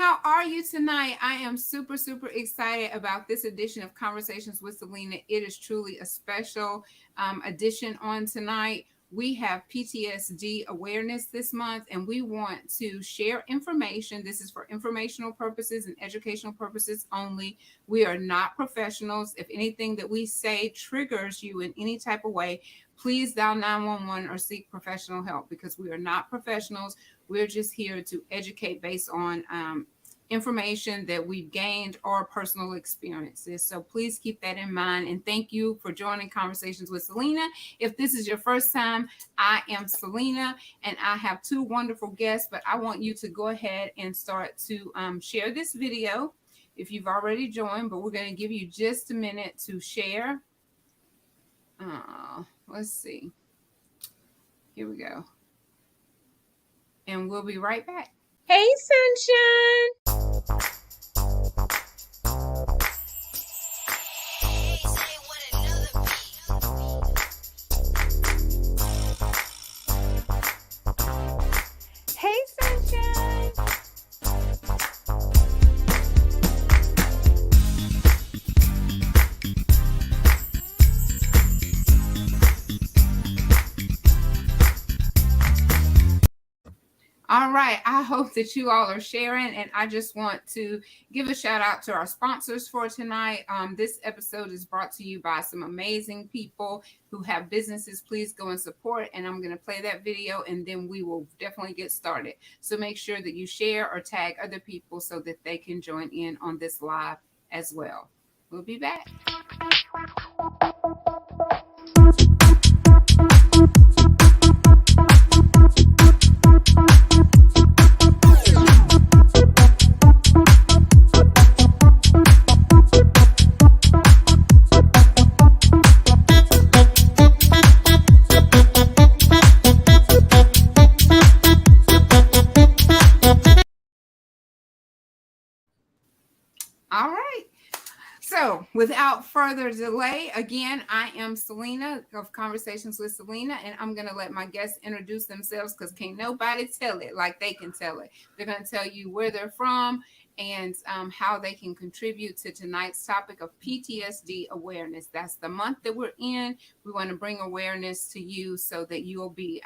how are you tonight? I am super, super excited about this edition of Conversations with Celena. It is truly a special edition on tonight. We have PTSD Awareness this month, and we want to share information. This is for informational purposes and educational purposes only. We are not professionals. If anything that we say triggers you in any type of way, please dial 911 or seek professional help, because we are not professionals. We're just here to educate based on information that we've gained or personal experiences. So please keep that in mind. And thank you for joining Conversations with Celena. If this is your first time, I am Celena, and I have two wonderful guests, but I want you to go ahead and start to share this video if you've already joined, but we're going to give you just a minute to share. Let's see. Here we go. And we'll be right back. Hey, sunshine. Hey, sunshine. All right. I hope that you all are sharing, and I just want to give a shout out to our sponsors for tonight. This episode is brought to you by some amazing people who have businesses. Please go and support, and I'm going to play that video, and then we will definitely get started. So make sure that you share or tag other people so that they can join in on this live as well. We'll be back. All right. So without further delay, again, I am Celena of Conversations with Celena, and I'm going to let my guests introduce themselves, because can't nobody tell it like they can tell it. They're going to tell you where they're from and how they can contribute to tonight's topic of PTSD awareness. That's the month that we're in. We want to bring awareness to you so that you'll be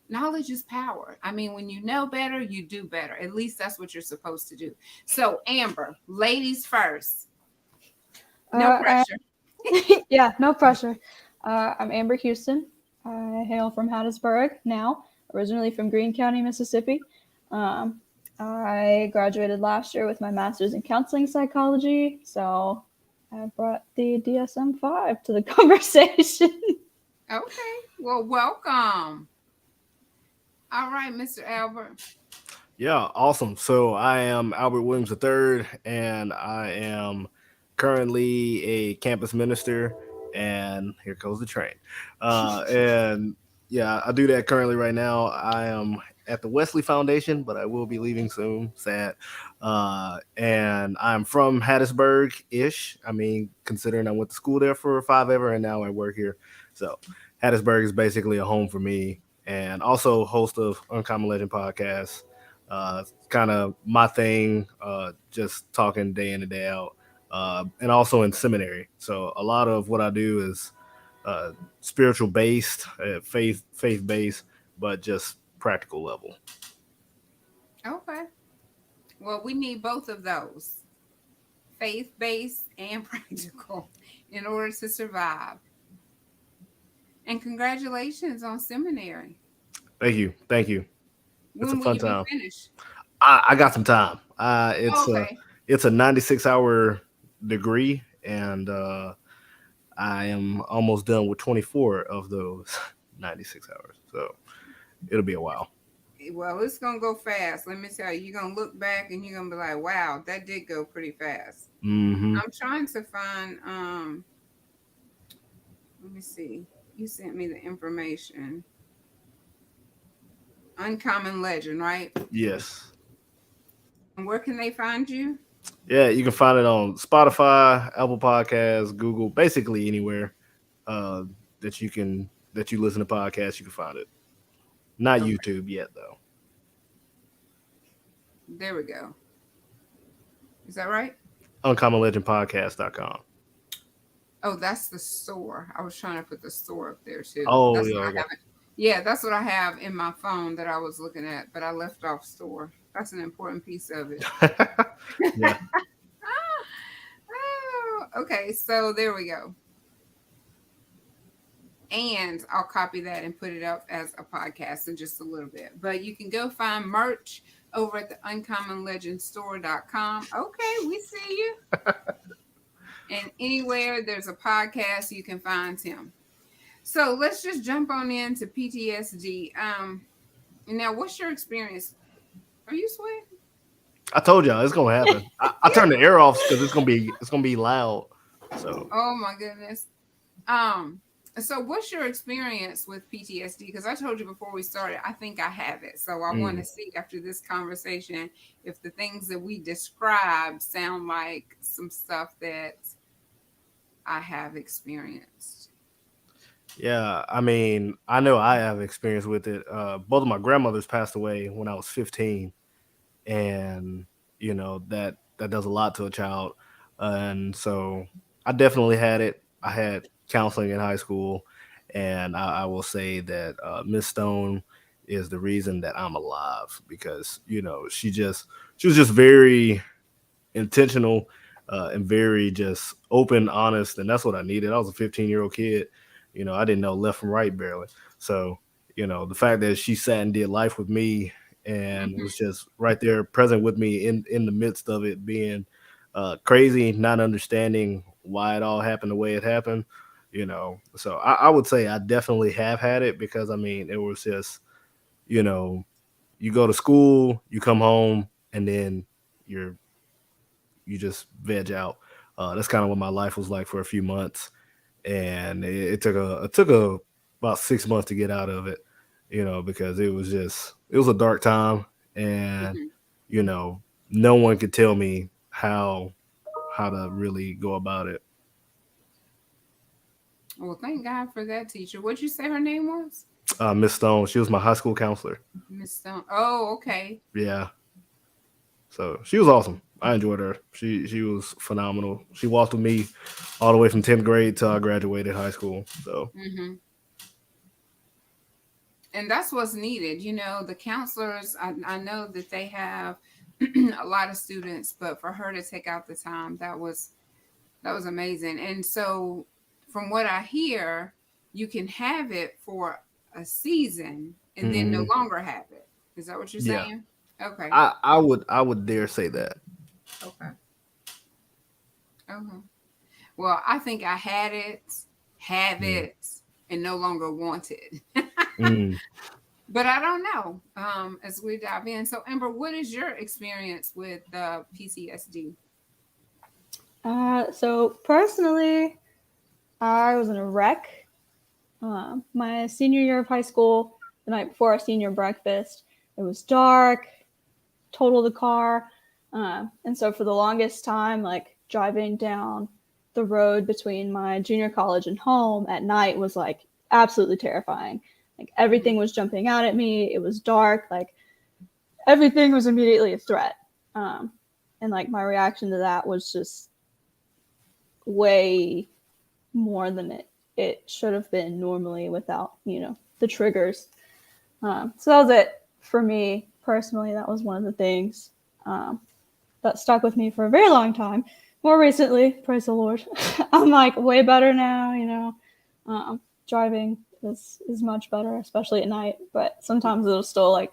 knowledge is power. I mean, when you know better, you do better. At least that's what you're supposed to do. So, Amber, ladies first. No pressure. Yeah, no pressure. I'm Amber Houston. I hail from Hattiesburg now, originally from Greene County, Mississippi. I graduated last year with my master's in counseling psychology, so I brought the DSM-5 to the conversation. Okay. Well, welcome. All right, Mr. Albert. Yeah, awesome. So I am Albert Williams III, and I am currently a campus minister. And here goes the train. And yeah, I do that currently right now. I am at the Wesley Foundation, but I will be leaving soon. Sad. And I'm from Hattiesburg-ish. I mean, considering I went to school there for 5 ever, and now I work here. So Hattiesburg is basically a home for me. And also host of Uncommon Legend podcast. Kind of my thing, just talking day in and day out. And also in seminary. So a lot of what I do is spiritual based, faith based, but just practical level. Okay. Well, we need both of those, faith based and practical, in order to survive. And congratulations on seminary. Thank you. It's When a fun will you time. be finished? I got some time. It's a 96-hour degree, and I am almost done with 24 of those 96 hours. So it'll be a while. Well, it's going to go fast. Let me tell you, you're going to look back and you're going to be like, wow, that did go pretty fast. Mm-hmm. I'm trying to find, let me see. You sent me the information. Uncommon Legend, right? Yes. And where can they find you? Yeah, you can find it on Spotify, Apple Podcasts, Google, basically anywhere that you listen to podcasts, you can find it. Not YouTube yet, though. There we go. Is that right? uncommonlegendpodcast.com. Oh, that's the store. I was trying to put the store up there too. Oh, That's yeah, what I okay. have. Yeah, that's what I have in my phone that I was looking at, but I left off store. That's an important piece of it. Yeah. Oh, okay, so there we go. And I'll copy that and put it up as a podcast in just a little bit. But you can go find merch over at the uncommonlegendstore.com. Okay, we see you. And anywhere there's a podcast, you can find him. So let's just jump on into PTSD. Now, what's your experience? Are you sweating? I told y'all it's gonna happen. I turned the air off because it's gonna be loud. So Oh my goodness. Um, so what's your experience with PTSD? Because I told you before we started, I think I have it. So I want to see after this conversation if the things that we describe sound like some stuff that I have experienced. yeah, I mean, I know I have experience with it. Both of my grandmothers passed away when I was 15, and that does a lot to a child. And so I definitely had it. I had counseling in high school, and I will say that Miss Stone is the reason that I'm alive because she was just very intentional and very just open, honest, and that's what I needed. I was a 15-year-old kid. I didn't know left from right barely. So the fact that she sat and did life with me and Mhm. was just right there present with me in the midst of it being crazy, not understanding why it all happened the way it happened. So I would say I definitely have had it because I mean it was just you know you go to school, you come home, and then you're you just veg out. That's kind of what my life was like for a few months, and it took about 6 months to get out of it, because it was a dark time, and Mhm. you know no one could tell me how to really go about it. Well, thank God for that teacher. What'd you say her name was? Miss Stone, she was my high school counselor. Miss Stone. Oh, okay. Yeah, so she was awesome. I enjoyed her. She was phenomenal. She walked with me all the way from 10th grade till I graduated high school. So Hmm. And that's what's needed. The counselors, I know that they have a lot of students, but for her to take out the time, that was amazing. And so from what I hear, you can have it for a season and then no mhm. longer have it. Is that what you're Yeah, saying? Okay. I would dare say that. Okay. Okay. Well, I think I had it, have Mm. it, and no longer want it. Mm. But I don't know. As we dive in. So Amber, what is your experience with PTSD? So personally, I was in a wreck. My senior year of high school, the night before our senior breakfast, it was dark, totaled the car. And so for the longest time, like driving down the road between my junior college and home at night was like absolutely terrifying. Like everything was jumping out at me. It was dark. Like everything was immediately a threat. Um, and like my reaction to that was just way more than it should have been normally without, the triggers. So that was it for me personally. That was one of the things that stuck with me for a very long time. More recently, praise the Lord, I'm like way better now. Driving is much better, especially at night. But sometimes it'll still like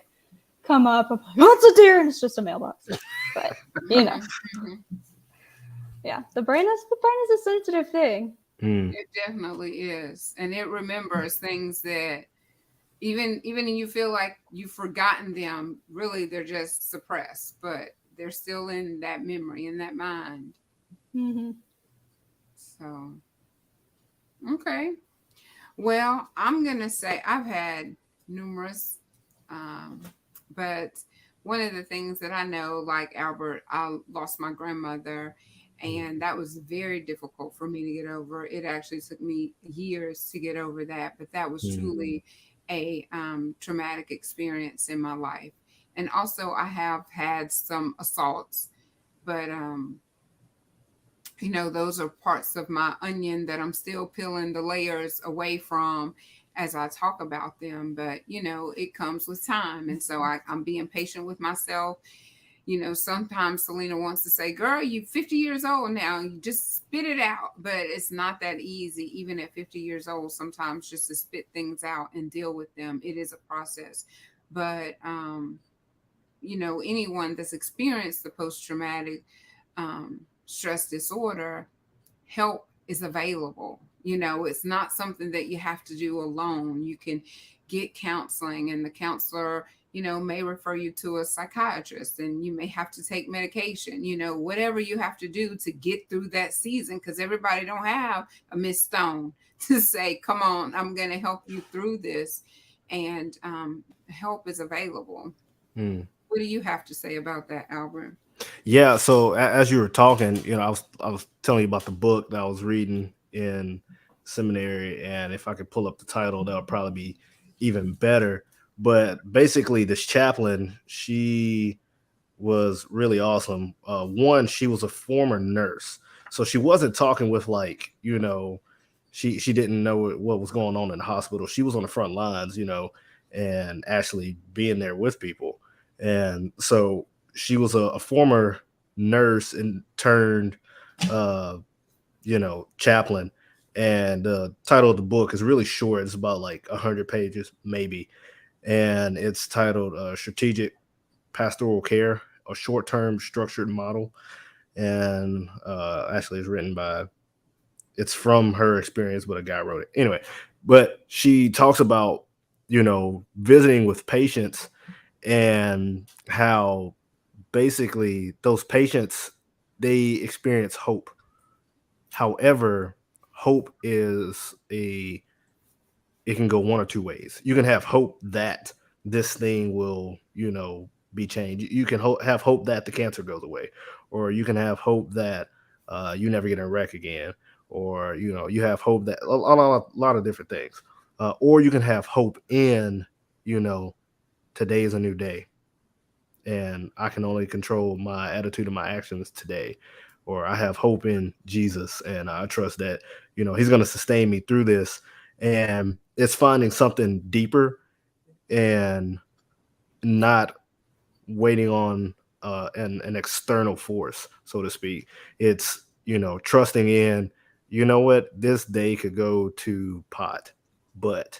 come up. I'm like, oh, it's a deer, and it's just a mailbox. But Mm-hmm. Mm-hmm. yeah, the brain is a sensitive thing. Mm. It definitely is, and it remembers things that even you feel like you've forgotten them. Really, they're just suppressed, but they're still in that memory, in that mind. Mm-hmm. So, okay. Well, I'm gonna say I've had numerous, um, but one of the things that I know, like Albert, I lost my grandmother, and that was very difficult for me to get over. It actually took me years to get over that, but that was Mm. truly a traumatic experience in my life. And also, I have had some assaults, But those are parts of my onion that I'm still peeling the layers away from as I talk about them. But it comes with time, and so I'm being patient with myself. Sometimes Celena wants to say, girl, you 50 years old now, you just spit it out. But it's not that easy, even at 50 years old, sometimes just to spit things out and deal with them. It is a process. But, anyone that's experienced the post-traumatic stress disorder, help is available. It's not something that you have to do alone. You can get counseling, and the counselor may refer you to a psychiatrist, and you may have to take medication, whatever you have to do to get through that season, because everybody don't have a Miss Stone to say, come on, I'm going to help you through this. And help is available. What do you have to say about that, Albert? Yeah. So as you were talking, I was telling you about the book that I was reading in seminary, and if I could pull up the title, that would probably be even better. But basically, this chaplain, she was really awesome. One, she was a former nurse, so she wasn't talking with she didn't know what was going on in the hospital. She was on the front lines, and actually being there with people. And so she was a former nurse and turned, uh, chaplain. And the title of the book is really short. It's about like 100 pages, maybe. And it's titled Strategic Pastoral Care, a short-term structured model. And actually it's from her experience, but a guy wrote it. Anyway, but she talks about, visiting with patients and how basically those patients, they experience hope. However, hope it can go one or two ways. You can have hope that this thing will, be changed. You can have hope that the cancer goes away, or you can have hope that you never get in a wreck again, or you have hope that a lot of different things, or you can have hope in, today is a new day, and I can only control my attitude and my actions today. Or I have hope in Jesus, and I trust that, he's going to sustain me through this. And it's finding something deeper and not waiting on an external force, so to speak. It's, trusting in, what, this day could go to pot, but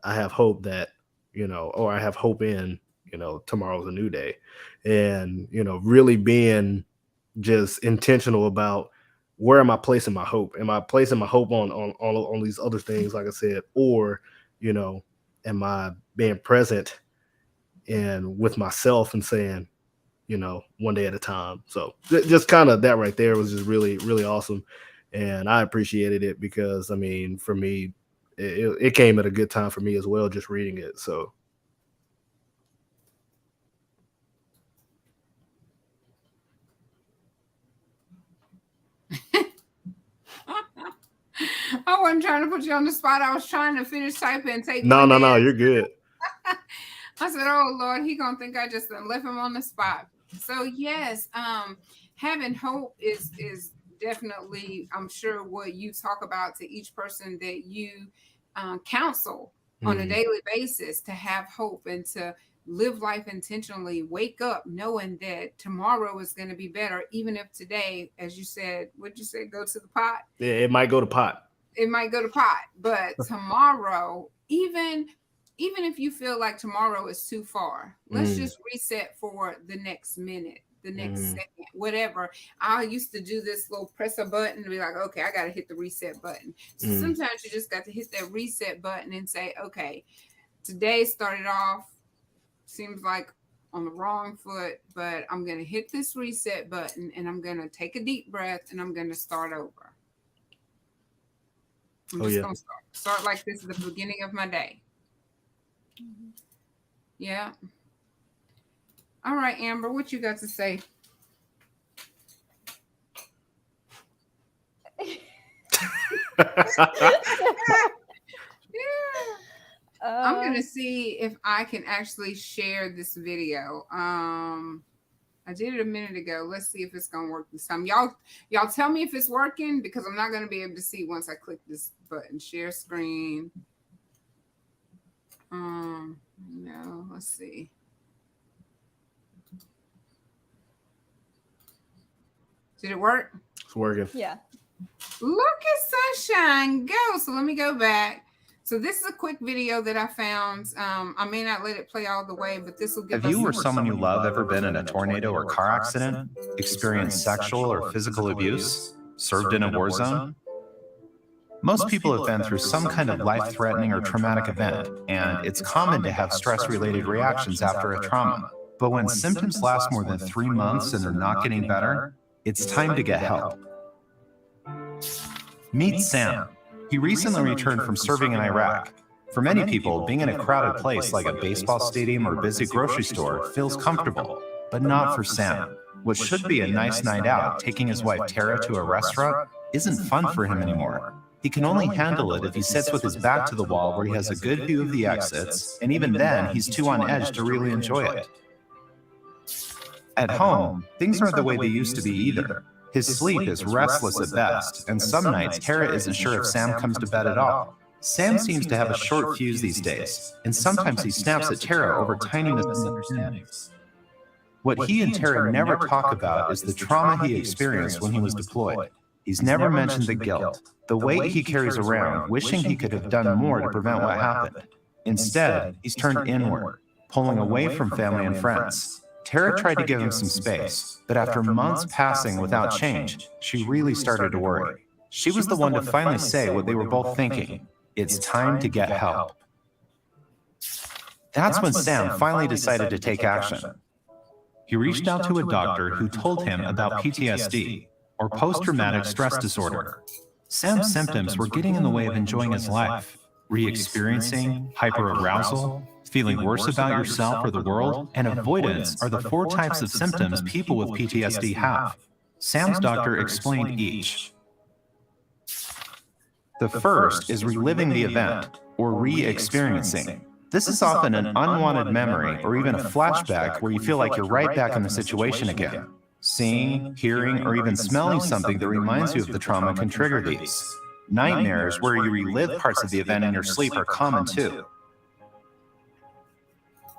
I have hope that, or I have hope in, tomorrow's a new day. And, really being just intentional about, where am I placing my hope? Am I placing my hope on these other things, like I said, or, am I being present and with myself and saying, one day at a time. So just kind of that right there was just really, really awesome. And I appreciated it because, I mean, for me, it came at a good time for me as well, just reading it. So. I wasn't trying to put you on the spot. I was trying to finish typing and take No, one down. you're good. I said, "Oh Lord, he gonna think I just left him on the spot." So yes, having hope is definitely, I'm sure, what you talk about to each person that you counsel on a daily basis, to have hope and to live life intentionally. Wake up knowing that tomorrow is going to be better, even if today, as you said, what'd you say, go to the pot? Yeah, it might go to pot. It might go to pot, but tomorrow, even if you feel like tomorrow is too far, let's just reset for the next minute, the next second, whatever. I used to do this little press a button and be like, okay, I got to hit the reset button. So sometimes you just got to hit that reset button and say, okay, today started off, seems like on the wrong foot, but I'm going to hit this reset button and I'm going to take a deep breath and I'm going to start over. I'm just going to start like this is the beginning of my day. Yeah. All right, Amber, what you got to say? I'm going to see if I can actually share this video. I did it a minute ago. Let's see if it's gonna work this time. Y'all tell me if it's working because I'm not gonna be able to see once I click this button. Share screen. No, let's see. Did it work? It's working. Yeah. Look at Sunshine go. So let me go back. So this is a quick video that I found. I may not let it play all the way, but this will give Have you or someone you love ever been in a tornado or car accident, experienced sexual or physical abuse, served in a war zone? Most people have been through some kind of life-threatening or traumatic event, and it's common to have stress-related reactions after a trauma. But when symptoms last more than 3 months and they're not getting better, it's time to get help. Meet Sam. He recently returned from serving in Iraq. For many people, being in a crowded place like a baseball stadium or busy grocery store feels comfortable, but not for Sam. What should be a nice night out, taking his wife Tara to a restaurant, isn't fun for him anymore. He can only handle it if he sits with his back to the wall where he has a good view of the exits, and even then, he's too on edge to really enjoy it. At home, things aren't the way they used to be either. His sleep is restless at best, and some nights Tara isn't sure if Sam comes to bed at all. Sam seems to have a short fuse these days, and sometimes he snaps at Tara over tiny misunderstandings. What he and Tara never talk about is the trauma he experienced when he was deployed. He's never mentioned the guilt, the weight he carries around, wishing he could have done more to prevent what happened. Instead, he's turned inward, pulling away from family and friends. Tara tried to give him some space, but after months passing without change, she really started to worry. She was the one to finally say what they were both thinking: it's time to get help. That's when Sam finally decided to take action. He reached out to a doctor who told him about PTSD, or post-traumatic stress disorder. Sam's symptoms were getting in the way of enjoying his life. Re-experiencing, hyperarousal, feeling worse about yourself or the world, and avoidance are the 4 types of symptoms people with PTSD have. Sam's doctor explained each. The first is reliving the event, or re-experiencing. This is often an unwanted memory or even a flashback where you feel like you're right back in the situation again. Seeing, hearing, or even smelling something that reminds you of the trauma can trigger these. Nightmares where you relive parts of the event in your sleep are common too.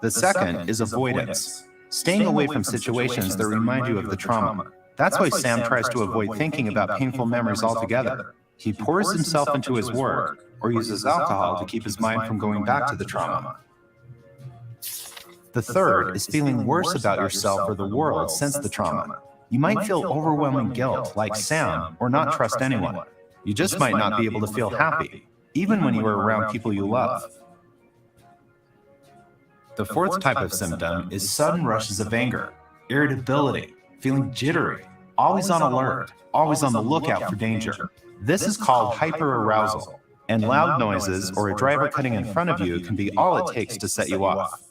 The second is avoidance, staying away from situations that remind you of the trauma. That's why Sam tries to avoid thinking about painful memories altogether. He pours himself into his work or uses alcohol to keep his mind from going back to the trauma. The third is feeling worse about yourself or the world since the trauma. You might feel overwhelming guilt, like Sam, or not trust anyone. You just might not be able to feel happy, even when you are around people you love. The fourth type of symptom is sudden rushes of anger, irritability, feeling jittery, always on alert, always on the lookout for danger. This is called hyperarousal, and loud noises or a driver cutting in front of you can be all it takes to set you off.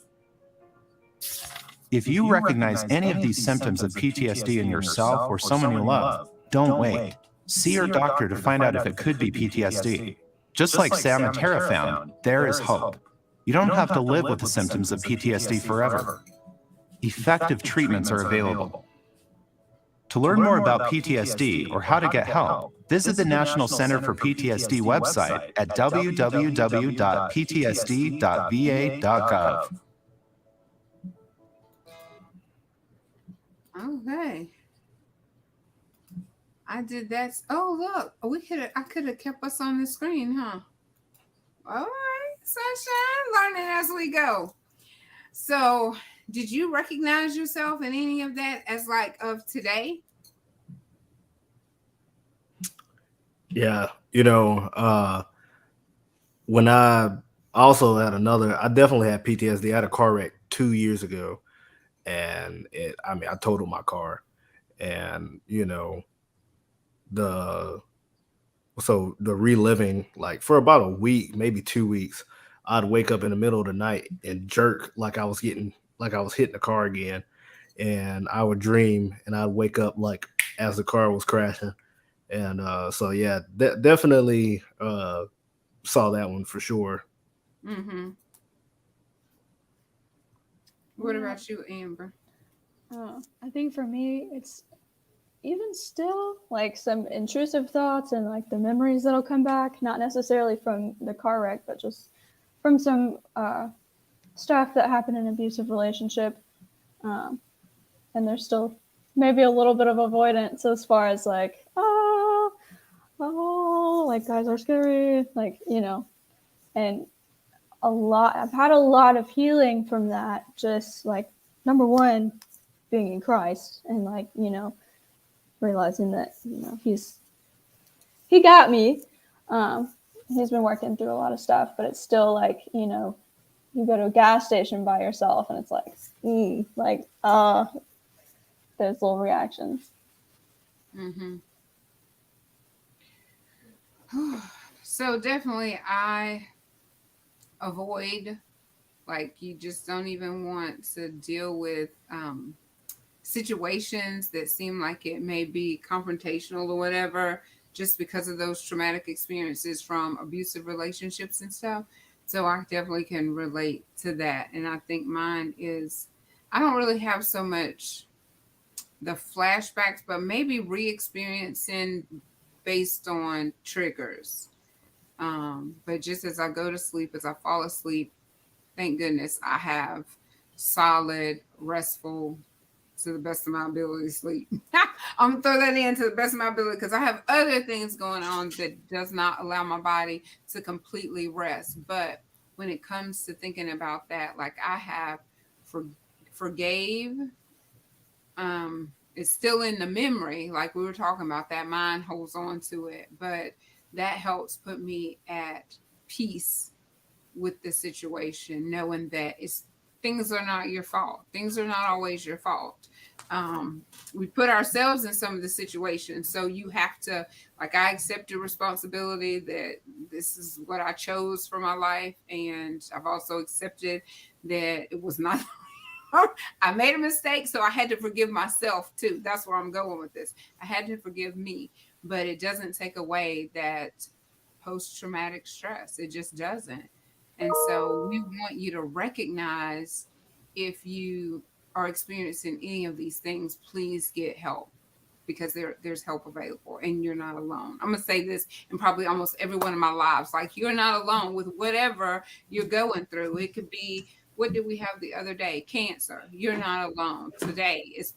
If you recognize any of these symptoms of PTSD in yourself or someone you love, don't wait. See your doctor to find out if it could be PTSD. Just like Sam and Tara found, there is hope. You don't have to live with the symptoms of PTSD forever. Effective treatments are available. To learn more about PTSD or how to get help, visit the National Center for PTSD website at www.ptsd.va.gov. Okay. I did that. Oh, look. I could have kept us on the screen, huh? All right. Sunshine, learning as we go. So, did you recognize yourself in any of that as like of today? Yeah, when I also had I definitely had PTSD. I had a car wreck 2 years ago, and I totaled my car, and the reliving, like for about a week, maybe 2 weeks, I'd wake up in the middle of the night and jerk like I was hitting the car again, and I would dream and I'd wake up like as the car was crashing. And so yeah, definitely saw that one for sure. Mm-hmm. What about you, Amber? I think for me, it's even still like some intrusive thoughts and like the memories that'll come back, not necessarily from the car wreck, but just from some stuff that happened in an abusive relationship. Um, and there's still maybe a little bit of avoidance as far as like, oh, like guys are scary, like, and I've had a lot of healing from that. Just like, number one, being in Christ and like, realizing that, he got me. He's been working through a lot of stuff, but it's still like, you go to a gas station by yourself and it's like, those little reactions. Mm-hmm. So definitely I avoid, like, you just don't even want to deal with situations that seem like it may be confrontational or whatever, just because of those traumatic experiences from abusive relationships and stuff. So I definitely can relate to that. And I think mine is, I don't really have so much the flashbacks, but maybe re-experiencing based on triggers. But just as I go to sleep, as I fall asleep, thank goodness I have solid, restful, to the best of my ability, sleep. I'm gonna throw that in to the best of my ability, because I have other things going on that does not allow my body to completely rest. But when it comes to thinking about that, like I have forgave, it's still in the memory, like we were talking about, that mind holds on to it, but that helps put me at peace with the situation, knowing that things are not your fault. Things are not always your fault. We put ourselves in some of the situations, so you have to, like, I accepted responsibility that this is what I chose for my life, and I've also accepted that it was not I made a mistake, so I had to forgive myself too. That's where I'm going with this. I had to forgive me, but it doesn't take away that post-traumatic stress. It just doesn't. And so we want you to recognize, if you are experiencing any of these things, please get help, because there's help available and you're not alone. I'm going to say this in probably almost every one of my lives. Like, you're not alone with whatever you're going through. It could be, what did we have the other day? Cancer. You're not alone. Today is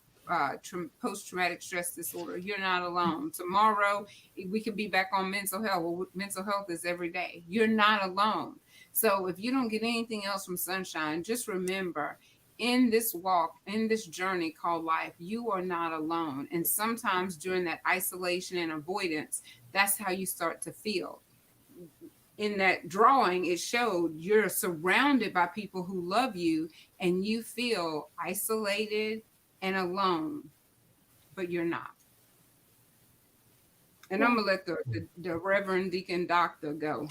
post-traumatic stress disorder. You're not alone. Tomorrow we could be back on mental health. Well, mental health is every day. You're not alone. So if you don't get anything else from Sunshine, just remember, in this walk, in this journey called life, you are not alone. And sometimes during that isolation and avoidance, that's how you start to feel. In that drawing, it showed you're surrounded by people who love you, and you feel isolated and alone, but you're not. And I'm gonna let the Reverend Deacon Doctor go.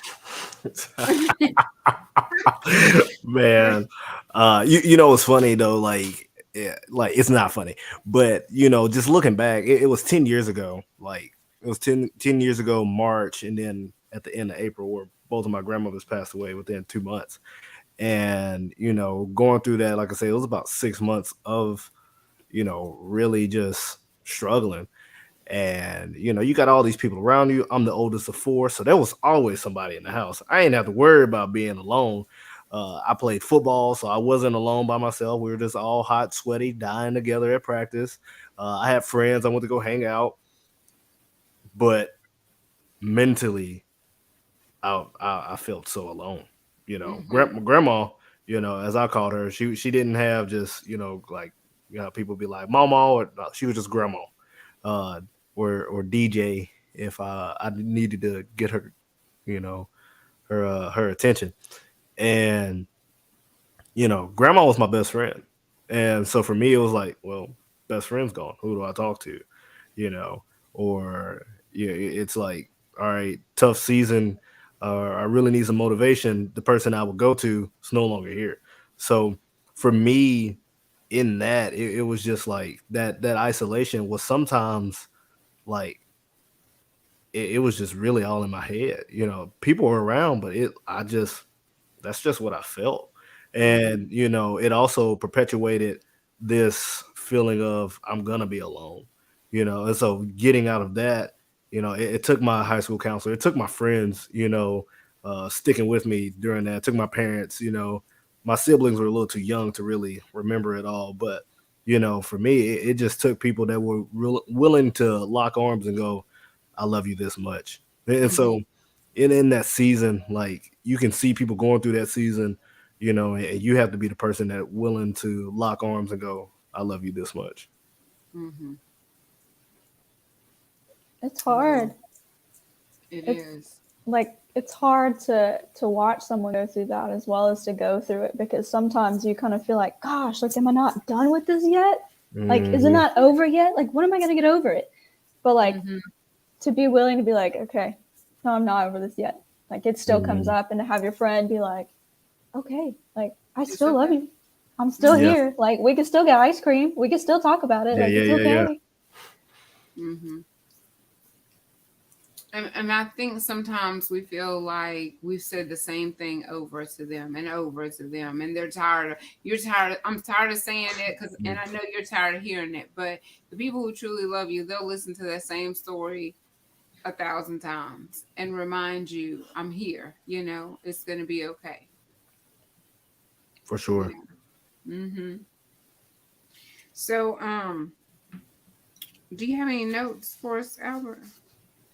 Man, it's funny though. Like, yeah, like it's not funny, but just looking back, it was 10 years ago. Like, it was 10 years ago, March, and then at the end of April, where both of my grandmothers passed away within 2 months. And going through that, like I say, it was about 6 months of really just struggling. And you got all these people around you. I'm the oldest of four, so there was always somebody in the house. I didn't have to worry about being alone. I played football, so I wasn't alone by myself. We were just all hot, sweaty, dying together at practice. I had friends I went to go hang out, but mentally, I felt so alone. Grandma, as I called her, she didn't have just like people be like mama, or no, she was just grandma. Uh, or DJ if I needed to get her, her attention. And grandma was my best friend. And so for me it was like, well, best friend's gone. Who do I talk to? You know, or yeah, it's like, all right, tough season. I really need some motivation. The person I would go to is no longer here. So for me, in that, it was just like that isolation was sometimes like it was just really all in my head. People were around, but that's just what I felt. And it also perpetuated this feeling of I'm gonna be alone, and so getting out of that, it took my high school counselor, it took my friends, sticking with me during that. It took my parents, my siblings were a little too young to really remember it all, but for me, it just took people that were willing to lock arms and go, I love you this much. And Mhm. so in that season, like you can see people going through that season, and you have to be the person that willing to lock arms and go, I love you this much. Mhm. It's Well, hard. it It's is. like it's hard to watch someone go through that as well as to go through it, because sometimes you kind of feel like, gosh, like am I not done with this yet? Like isn't Hmm. that over yet? Like when am I going to get over it? But like Mhm. to be willing to be like, okay, no, I'm not over this yet. Like it still comes Hmm. up, and to have your friend be like, okay, like I It's still love okay. you. I'm still Mhm. Yeah. here. Like we can still get ice cream. We can still talk about it. Yeah. Like Yeah. it's Yeah. Yeah. okay. Mhm. And I think sometimes we feel like we've said the same thing over to them and over to them, and they're tired. You're tired. I'm tired of saying it because, and I know you're tired of hearing it. But the people who truly love you, they'll listen to that same story 1,000 times and remind you, I'm here. It's gonna be okay. For sure. Yeah. Mm-hmm. So, do you have any notes for us, Albert?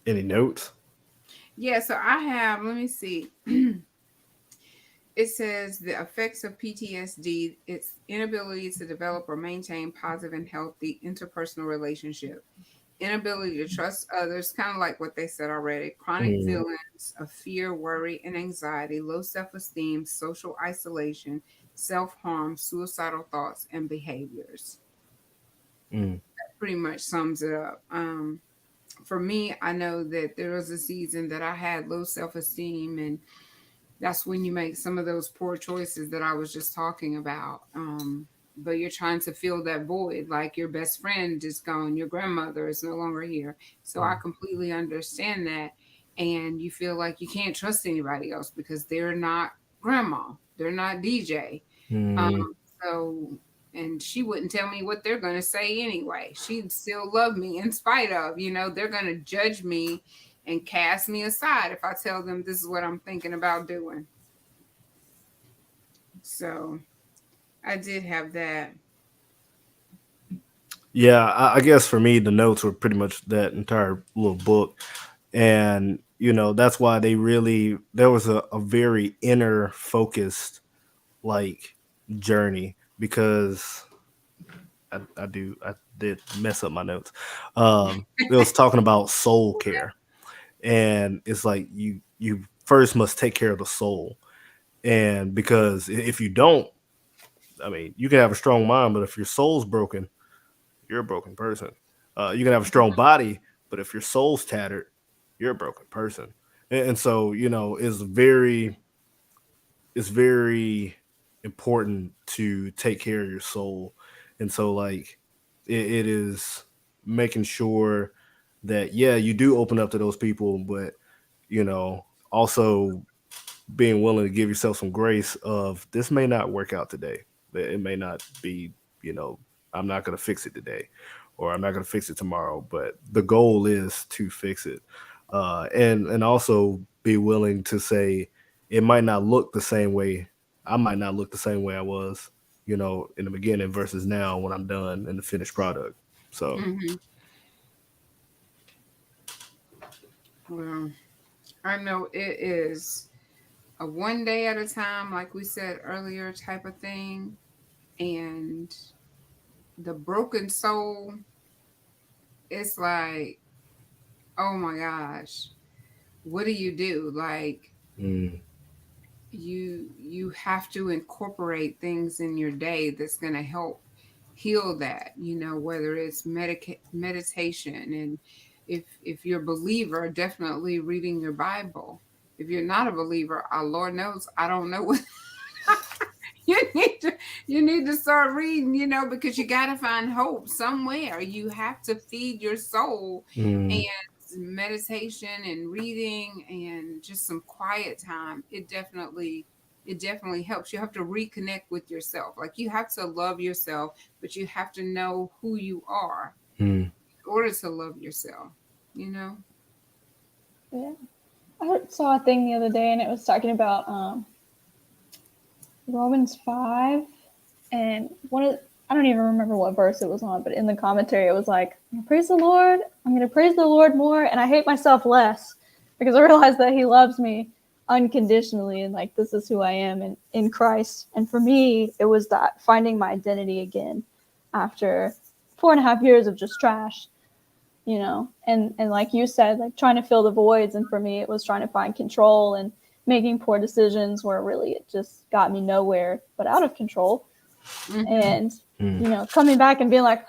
Any notes? Yeah. So I have. Let me see. It says the effects of PTSD, its inability to develop or maintain positive and healthy interpersonal relationship, inability to trust others, kind of like what they said already, chronic Mm, feelings of fear, worry, and anxiety, low self-esteem, social isolation, self-harm, suicidal thoughts, and behaviors. mm, Pretty much sums it up. For me, I know that there was a season that I had low self-esteem, and that's when you make some of those poor choices that I was just talking about. But you're trying to fill that void, like your best friend is gone, your grandmother is no longer here. So I mm, completely understand that. And you feel like you can't trust anybody else because they're not grandma, they're not DJ. Um, mm. so, and she wouldn't tell me what they're going to say anyway. She'd still love me in spite of, they're going to judge me and cast me aside if I tell them this is what I'm thinking about doing. So I did have that. Yeah, I guess for me, the notes were pretty much that entire little book. And, that's why there was a very inner focused, like, journey because I did mess up my notes. It was talking about soul care. And it's like you first must take care of the soul. And because if you don't, I mean, you can have a strong mind, but if your soul's broken, you're a broken person. You can have a strong body, but if your soul's tattered, you're a broken person. And so, it's very important to take care of your soul. And so, like, it is making sure that, yeah, you do open up to those people, but, also being willing to give yourself some grace of this may not work out today. It may not be, you know, I'm not going to fix it today or I'm not going to fix it tomorrow, but the goal is to fix it. And also be willing to say it might not look the same way. I might not look the same way I was, in the beginning versus now when I'm done and the finished product. So, Hmm. Well, I know it is a one day at a time, like we said earlier, type of thing. And the broken soul, it's like, oh my gosh, what do you do? Like, mm, you have to incorporate things in your day that's going to help heal that, whether it's meditation, and if you're a believer, definitely reading your Bible. If you're not a believer, our Lord knows, I don't know what you need to you need to start reading, because you got to find hope somewhere. You have to feed your soul, and mm, meditation and reading and just some quiet time, it definitely it definitely helps. You have to reconnect with yourself. Like, you have to love yourself, but you have to know who you are Mm. in order to love yourself, you know? Yeah. I saw a thing the other day, and it was talking about Romans 5, and I don't even remember what verse it was on, but in the commentary it was like, praise the Lord, I'm going to praise the Lord more, and I hate myself less, because I realize that he loves me unconditionally, and like, this is who I am in Christ. And for me, it was that finding my identity again after 4.5 years of just trash, and like you said, like trying to fill the voids. And for me, it was trying to find control and making poor decisions where really it just got me nowhere but out of control. And coming back and being like,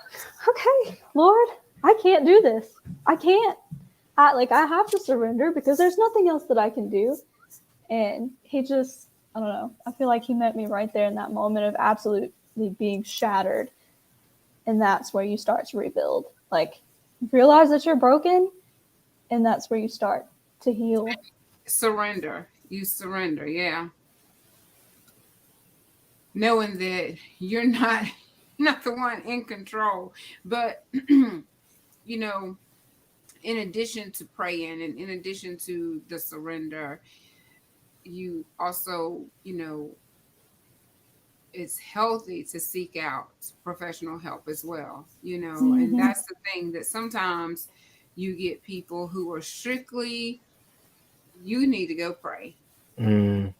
okay, Lord, I can't do this. I can't. I have to surrender, because there's nothing else that I can do. And he just, I don't know, I feel like he met me right there in that moment of absolutely being shattered. And that's where you start to rebuild. Like, realize that you're broken, and that's where you start to heal. Surrender. You surrender, yeah. Knowing that you're not the one in control. But in addition to praying and in addition to the surrender, you also, it's healthy to seek out professional help as well, and that's the thing, that sometimes you get people who are strictly, you need to go pray and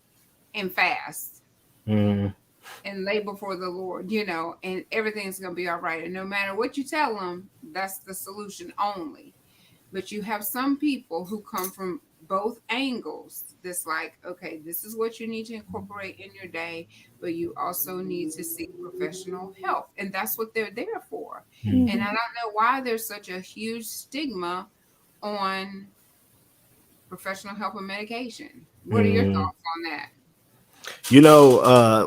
fast and lay before the Lord, and everything's going to be all right. And no matter what you tell them, that's the solution only. But you have some people who come from both angles. That's like, okay, this is what you need to incorporate in your day, but you also need to seek professional help. And that's what they're there for. And I don't know why there's such a huge stigma on professional help and medication. What are your thoughts on that?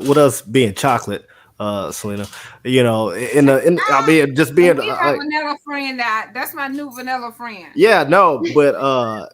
With us being chocolate, Celena, I mean, just being We have a vanilla friend. That's my new vanilla friend. yeah, no, but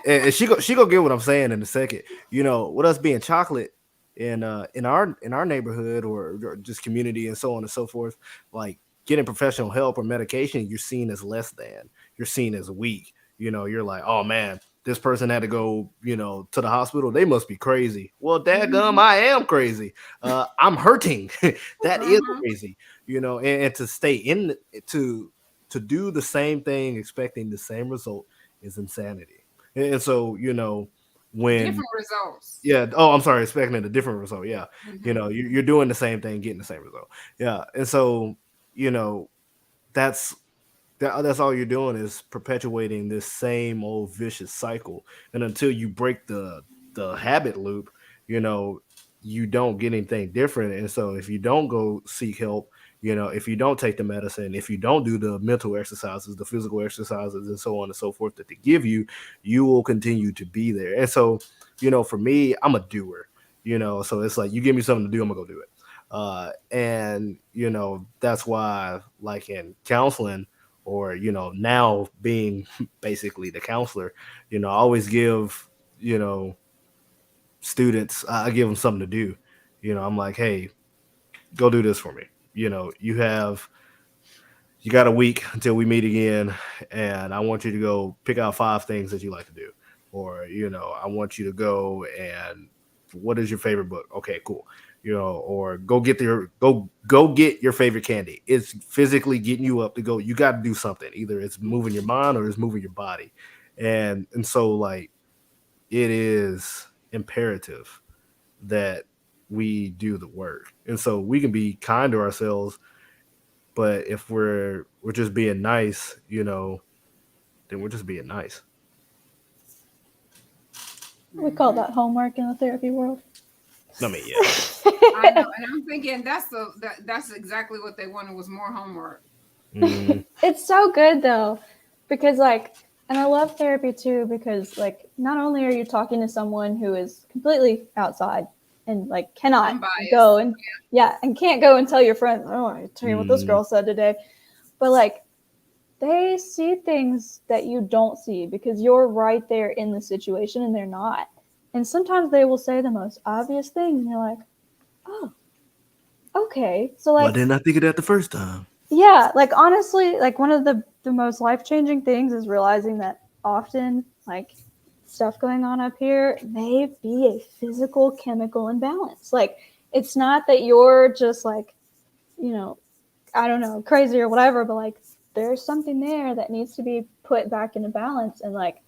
and she go get what I'm saying in a second. With us being chocolate in our neighborhood, or just community and so on and so forth, like getting professional help or medication, you're seen as less than. You're seen as weak. You're like, oh man, this person had to go, to the hospital. They must be crazy. Well, dadgum, I am crazy. I'm hurting. That is crazy. And to stay in to do the same thing, expecting the same result, is insanity. And so, when different results. Yeah. Oh, I'm sorry. Expecting a different result. Yeah. You're doing the same thing, getting the same result. Yeah. And so, that's that's all you're doing, is perpetuating this same old vicious cycle. And until you break the habit loop, you don't get anything different. And so if you don't go seek help, if you don't take the medicine, if you don't do the mental exercises, the physical exercises, and so on and so forth that they give you, you will continue to be there. And so, for me, I'm a doer, so it's like, you give me something to do, I'm gonna go do it. And that's why, like in counseling, or now being basically the counselor, I always give students, I give them something to do. I'm like, hey, go do this for me. You got a week until we meet again, and I want you to go pick out 5 things that you like to do. Or I want you to go and, what is your favorite book? Okay, cool. Or go get your favorite candy. It's physically getting you up to go. You got to do something. Either it's moving your mind or it's moving your body. And so, like, it is imperative that we do the work. And so we can be kind to ourselves, but if we're just being nice, then we're just being nice. We call that homework in the therapy world. I mean, yeah. I know, and I'm thinking that's exactly what they wanted, was more homework. It's so good though, because and I love therapy too, because not only are you talking to someone who is completely outside and cannot Unbiased. go and and can't go and tell your friend, oh, I tell you what this girl said today, but they see things that you don't see because you're right there in the situation and they're not. And sometimes they will say the most obvious thing, and you're like, oh, okay. So Why like, didn't I think of that the first time? yeah, like honestly, like one of the most life-changing things is realizing that often like stuff going on up here may be a physical chemical imbalance. Like it's not that you're just like, you know, I don't know, crazy or whatever, but like there's something there that needs to be put back into balance. And like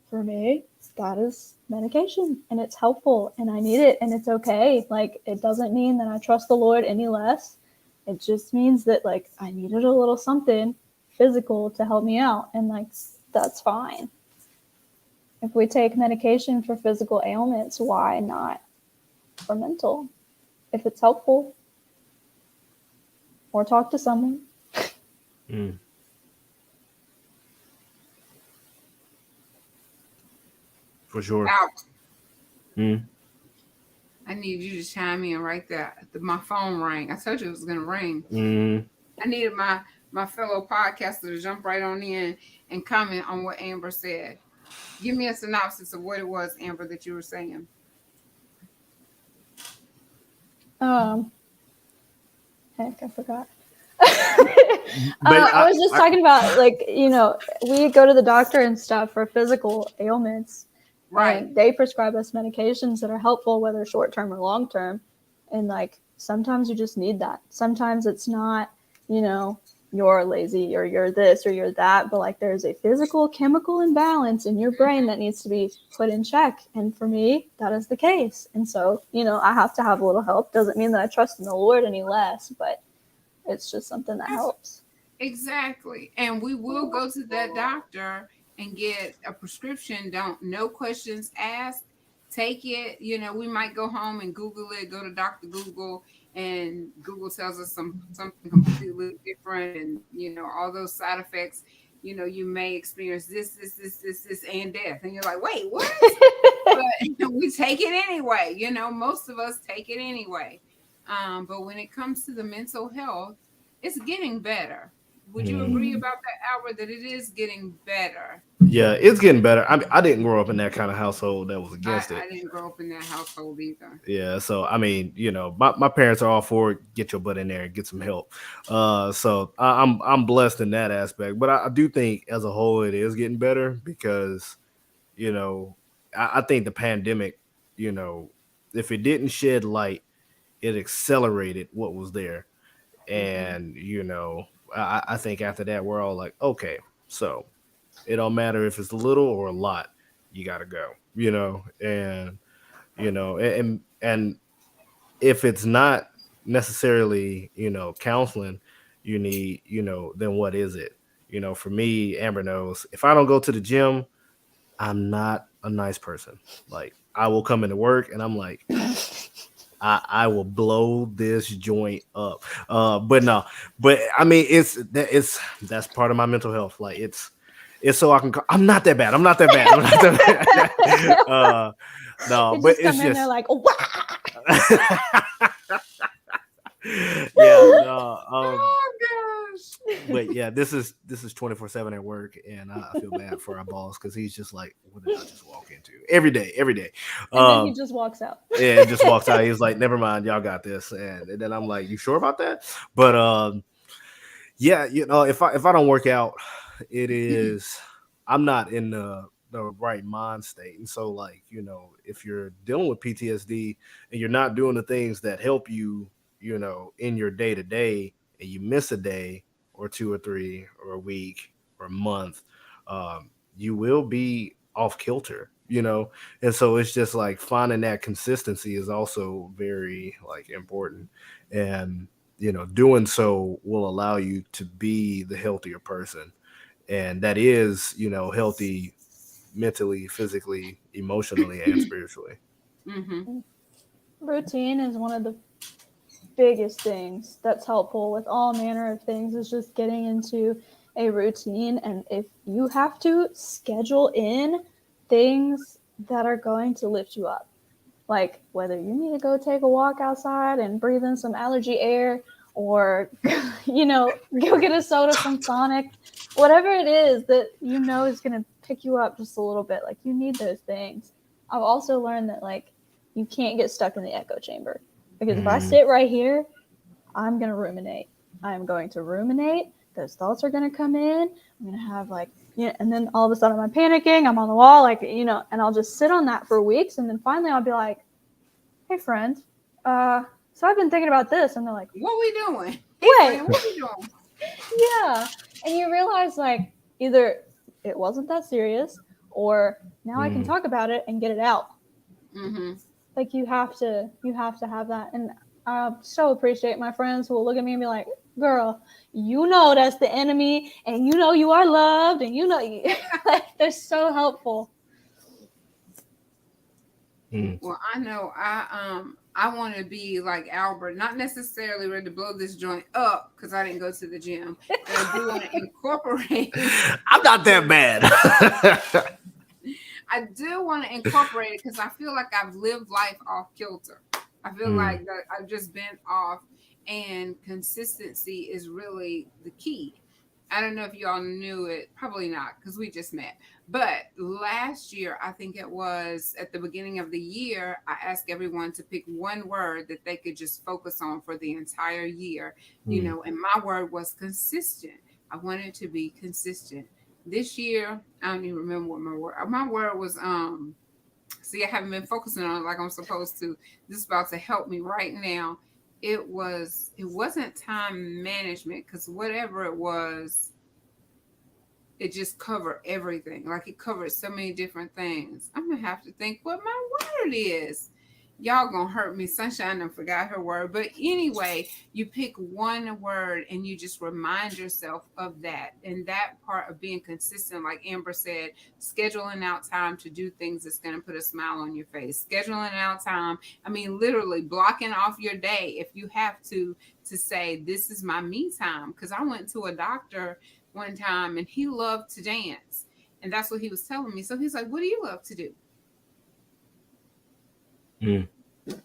for me, that is medication, and it's helpful, and I need it, and it's okay. Like it doesn't mean that I trust the Lord any less. It just means that like I needed a little something physical to help me out, and like that's fine. If we take medication for physical ailments, why not for mental? If it's helpful, or talk to someone. Mm. For sure. Out. Mm. I need you to chime in right there. My phone rang. I told you it was going to ring. Mm. I needed my fellow podcaster to jump right on in and comment on what Amber said. Give me a synopsis of what it was, Amber, that you were saying. Heck, I forgot. But I was just talking about like, you know, we go to the doctor and stuff for physical ailments. Right. And they prescribe us medications that are helpful, whether short-term or long-term. And like, sometimes you just need that. Sometimes it's not, you know, you're lazy or you're this or you're that, but like there's a physical chemical imbalance in your brain that needs to be put in check. And for me, that is the case. And so, you know, I have to have a little help. Doesn't mean that I trust in the Lord any less, but it's just something that helps. Exactly. And we will go to that doctor and get a prescription. No questions asked. Take it. You know, we might go home and Google it, go to Dr. Google, and Google tells us something completely different. And, you know, all those side effects, you know, you may experience this, and death. And you're like, wait, what? But we take it anyway. You know, most of us take it anyway. But when it comes to the mental health, it's getting better. Would you agree about that, Albert, that it is getting better? Yeah, it's getting better. I mean, I didn't grow up in that kind of household that was against it. I didn't grow up in that household either. Yeah, so I mean, you know, my parents are all for it. Get your butt in there and get some help. So I'm blessed in that aspect. But I do think as a whole it is getting better because, you know, I think the pandemic, you know, if it didn't shed light, it accelerated what was there. And, you know, I think after that, we're all like, okay, so it don't matter if it's a little or a lot, you got to go, you know, and, you know, and if it's not necessarily, you know, counseling you need, you know, then what is it? You know, for me, Amber knows if I don't go to the gym, I'm not a nice person. Like I will come into work and I'm like, I will blow this joint up. But no, but I mean, that's part of my mental health. Like it's so I can. I'm not that bad. I'm not that bad. I'm not that bad. No, They but just come it's in just there like, oh, yeah. No, Oh gosh. but yeah, this is 24/7 at work, and I feel bad for our boss because he's just like, what did I just walk into every day? and then he just walks out. Yeah, just walks out. He's like, never mind, y'all got this. And then I'm like, you sure about that? But yeah, you know, if I don't work out, it is I'm not in the right mind state. And so, like, you know, if you're dealing with PTSD and you're not doing the things that help you, you know, in your day to day, and you miss a day or two or three or a week or a month, you will be off kilter, you know. And so it's just like finding that consistency is also very like important. And you know, doing so will allow you to be the healthier person. And that is, you know, healthy mentally, physically, emotionally, and spiritually. Mm-hmm. Routine is one of the biggest things that's helpful with all manner of things, is just getting into a routine. And if you have to schedule in things that are going to lift you up, like whether you need to go take a walk outside and breathe in some allergy air, or you know, go get a soda from Sonic, whatever it is that you know is going to pick you up just a little bit, like you need those things. I've also learned that like you can't get stuck in the echo chamber, because if I sit right here, I'm gonna ruminate. I'm going to ruminate. Those thoughts are gonna come in. I'm gonna have like, and then all of a sudden I'm panicking. I'm on the wall, like, and I'll just sit on that for weeks, and then finally I'll be like, "Hey, friend, so I've been thinking about this," and they're like, "What we doing? Wait, what we doing?" Yeah, and you realize like either it wasn't that serious, or now I can talk about it and get it out. Mm-hmm. Like you have to have that. And I so appreciate my friends who will look at me and be like, "Girl, you know that's the enemy, and you know you are loved, and you know like they're so helpful." Well, I know I want to be like Albert, not necessarily ready to blow this joint up because I didn't go to the gym, but I do want to incorporate. I'm not that bad. I do want to incorporate it because I feel like I've lived life off kilter. I feel like that I've just been off, and consistency is really the key. I don't know if y'all knew it, probably not, because we just met. But last year, I think it was at the beginning of the year, I asked everyone to pick one word that they could just focus on for the entire year, and my word was consistent. I wanted to be consistent. This year, I don't even remember what my word was. See, I haven't been focusing on it like I'm supposed to. This is about to help me right now. It wasn't time management, because whatever it was, it just covered everything. Like it covered so many different things. I'm gonna have to think what my word is. Y'all gonna hurt me. Sunshine and forgot her word. But anyway, you pick one word and you just remind yourself of that. And that part of being consistent, like Amber said, scheduling out time to do things that's gonna put a smile on your face. Scheduling out time. I mean, literally blocking off your day if you have to say, this is my me time. Because I went to a doctor one time and he loved to dance. And that's what he was telling me. So he's like, what do you love to do?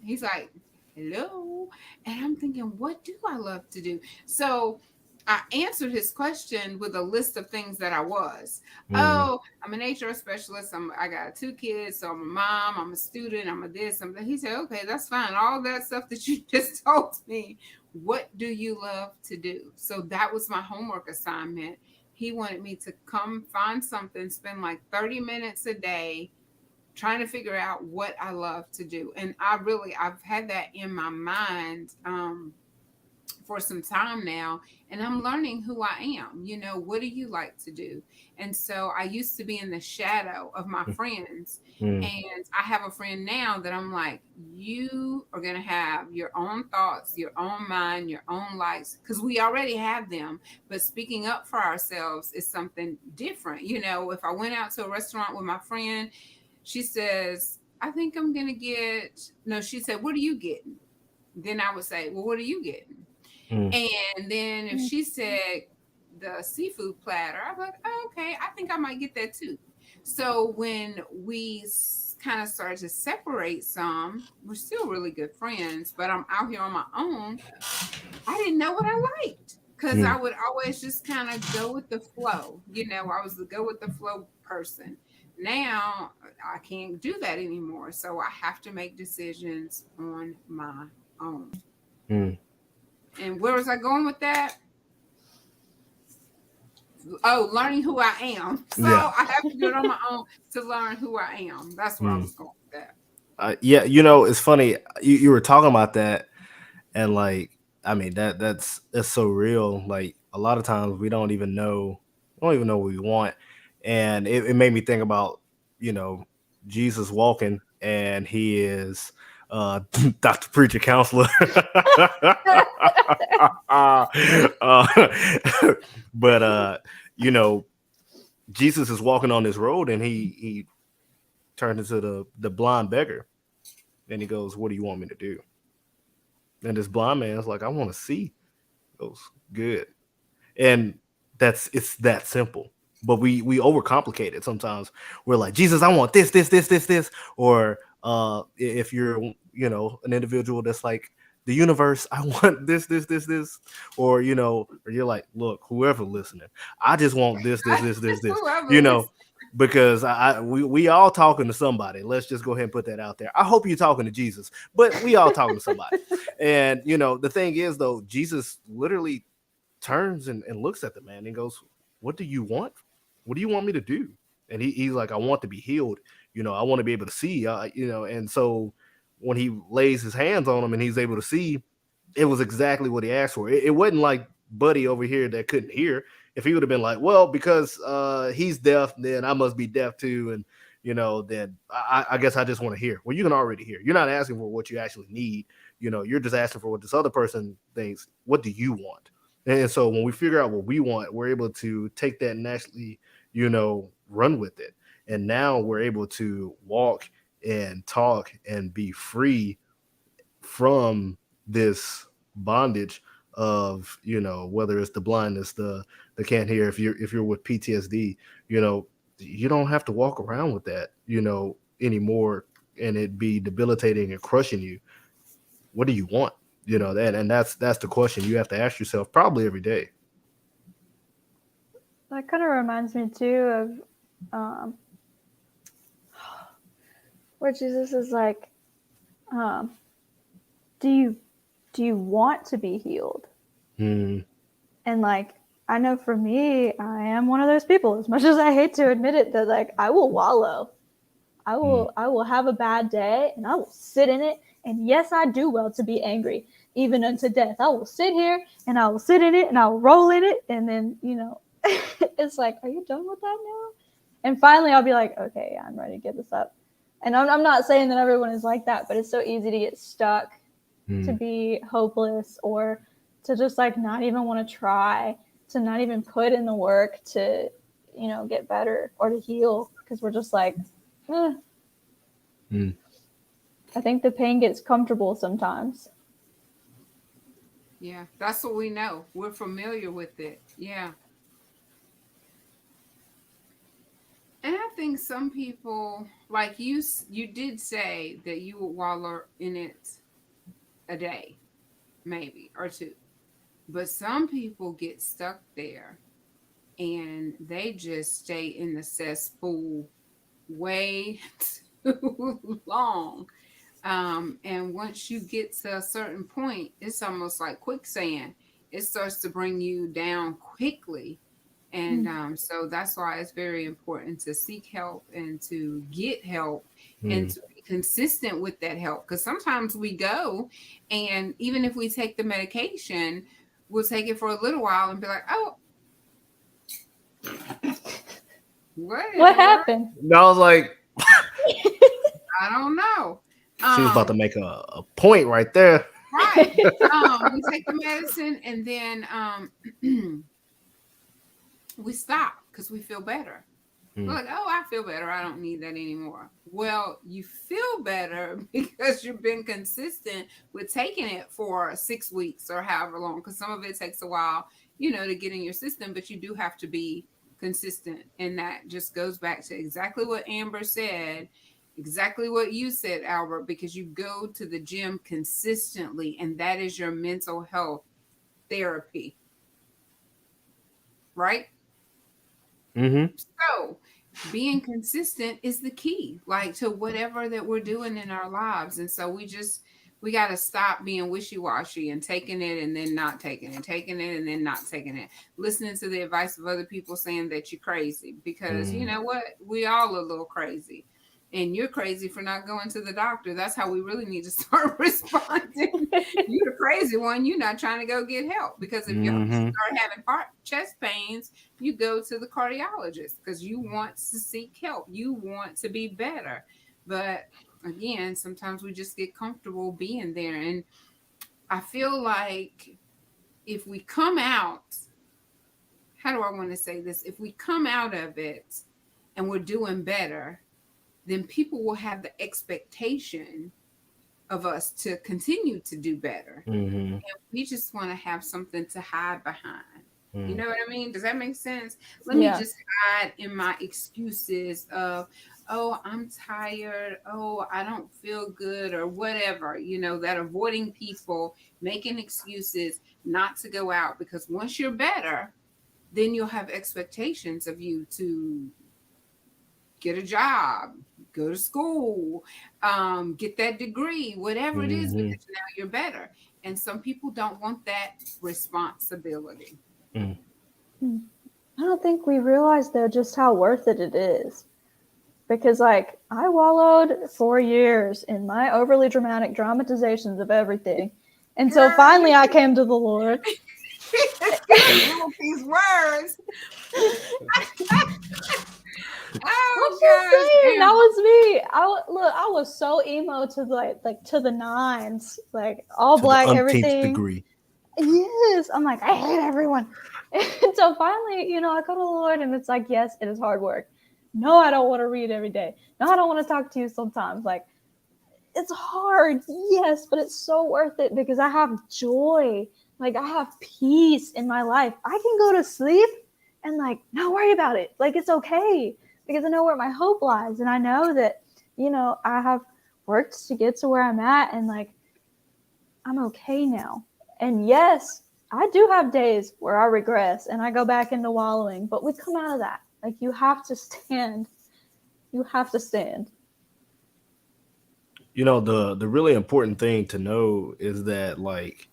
He's like, hello. And I'm thinking, what do I love to do? So I answered his question with a list of things that I was. Oh, I'm an HR specialist. I got 2 kids. So I'm a mom. I'm a student. I'm a this. I'm that. He said, okay, that's fine. All that stuff that you just told me. What do you love to do? So that was my homework assignment. He wanted me to come find something, spend like 30 minutes a day trying to figure out what I love to do. And I've had that in my mind for some time now, and I'm learning who I am. What do you like to do? And so I used to be in the shadow of my friends, and I have a friend now that I'm like, you are going to have your own thoughts, your own mind, your own likes, because we already have them, but speaking up for ourselves is something different. If I went out to a restaurant with my friend, she says, I think I'm going to she said, what are you getting? Then I would say, well, what are you getting? And then if she said the seafood platter, I'm like, oh, okay, I think I might get that too. So when we kind of started to separate some, we're still really good friends, but I'm out here on my own. I didn't know what I liked, because I would always just kind of go with the flow. I was the go with the flow person. Now I can't do that anymore. So I have to make decisions on my own. And where was I going with that? Oh, learning who I am. So I have to do it on my own to learn who I am. That's where I was going with that. It's funny. You were talking about that, and like, I mean, that's so real. Like a lot of times we don't even know what we want. And it made me think about, Jesus walking, and he is Dr. Preacher Counselor. But Jesus is walking on this road, and he turned into the blind beggar, and he goes, what do you want me to do? And this blind man's like, I want to see. He goes, good. And it's that simple. But we overcomplicate it sometimes. We're like, Jesus, I want this. Or if you're, an individual that's like, the universe, I want this. Or, or you're like, look, whoever listening, I just want this. because we all talking to somebody. Let's just go ahead and put that out there. I hope you're talking to Jesus, but we all talking to somebody. And the thing is though, Jesus literally turns and looks at the man and goes, "What do you want? What do you want me to do?" And he's like, "I want to be healed. I want to be able to see." And so when he lays his hands on him and he's able to see, it was exactly what he asked for. It wasn't like Buddy over here that couldn't hear. If he would have been like, "Well, because he's deaf, then I must be deaf too," and then I guess I just want to hear. Well, you can already hear. You're not asking for what you actually need. You're just asking for what this other person thinks. What do you want? And so when we figure out what we want, we're able to take that and actually, run with it. And now we're able to walk and talk and be free from this bondage of, whether it's the blindness, the can't hear. If you're with PTSD, you don't have to walk around with that, anymore, and it be debilitating and crushing you. What do you want? That's the question you have to ask yourself probably every day. That kind of reminds me too of where Jesus is like, do you want to be healed? And like, I know for me, I am one of those people, as much as I hate to admit it, that like I will wallow. I will have a bad day and I will sit in it. And yes, I do well to be angry, even unto death. I will sit here and I will sit in it and I will roll in it. And then, it's like, are you done with that now? And finally I'll be like, okay, I'm ready to get this up. And I'm not saying that everyone is like that, but it's so easy to get stuck, to be hopeless, or to just like not even want to try, to not even put in the work to, get better or to heal, because we're just like, I think the pain gets comfortable sometimes. Yeah, that's what we know. We're familiar with it. Yeah. And I think some people, like you did say that you would wallow in it a day, maybe, or two. But some people get stuck there and they just stay in the cesspool way too long. And once you get to a certain point, it's almost like quicksand. It starts to bring you down quickly. And so that's why it's very important to seek help and to get help and to be consistent with that help. Because sometimes we go, and even if we take the medication, we'll take it for a little while and be like, oh, what happened? And I was like, I don't know. She was about to make a point right there. Right. We take the medicine and then we stop because we feel better. We're like, oh, I feel better. I don't need that anymore. Well, you feel better because you've been consistent with taking it for 6 weeks or however long, because some of it takes a while, to get in your system, but you do have to be consistent. And that just goes back to exactly what Amber said, exactly what you said, Albert, because you go to the gym consistently, and that is your mental health therapy. Right? So being consistent is the key, like, to whatever that we're doing in our lives. And so we got to stop being wishy-washy and taking it and then not taking it, taking it and then not taking it, listening to the advice of other people saying that you're crazy, because you know what? We all a little crazy. And you're crazy for not going to the doctor. That's how we really need to start responding. You're the crazy one. You're not trying to go get help. Because if you start having chest pains, you go to the cardiologist because you want to seek help. You want to be better. But again, sometimes we just get comfortable being there. And I feel like if we come out, how do I want to say this? If we come out of it and we're doing better, then people will have the expectation of us to continue to do better. And we just want to have something to hide behind. You know what I mean? Does that make sense? Let me just hide in my excuses of, oh, I'm tired. Oh, I don't feel good, or whatever, that avoiding people, making excuses not to go out, because once you're better, then you'll have expectations of you to get a job, go to school, get that degree, whatever it is, Mm-hmm. because now you're better. And some people don't want that responsibility. Mm. I don't think we realize though just how worth it is. Because like I wallowed for years in my overly dramatic dramatizations of everything. And so Girl, finally I came to the Lord. these words. I'm Oh just saying, that gosh, was me. I was so emo to like to the nines, like all To the black, umpteenth everything. degree. Yes, I'm like, I hate everyone. And so finally, I go to the Lord and it's like, yes, it is hard work. No, I don't want to read every day. No, I don't want to talk to you sometimes. Like, it's hard, yes, but it's so worth it because I have joy. Like, I have peace in my life. I can go to sleep and, like, not worry about it. Like, it's okay because I know where my hope lies. And I know that, I have worked to get to where I'm at and, like, I'm okay now. And yes, I do have days where I regress and I go back into wallowing, but we come out of that. Like, you have to stand. You have to stand. The really important thing to know is that like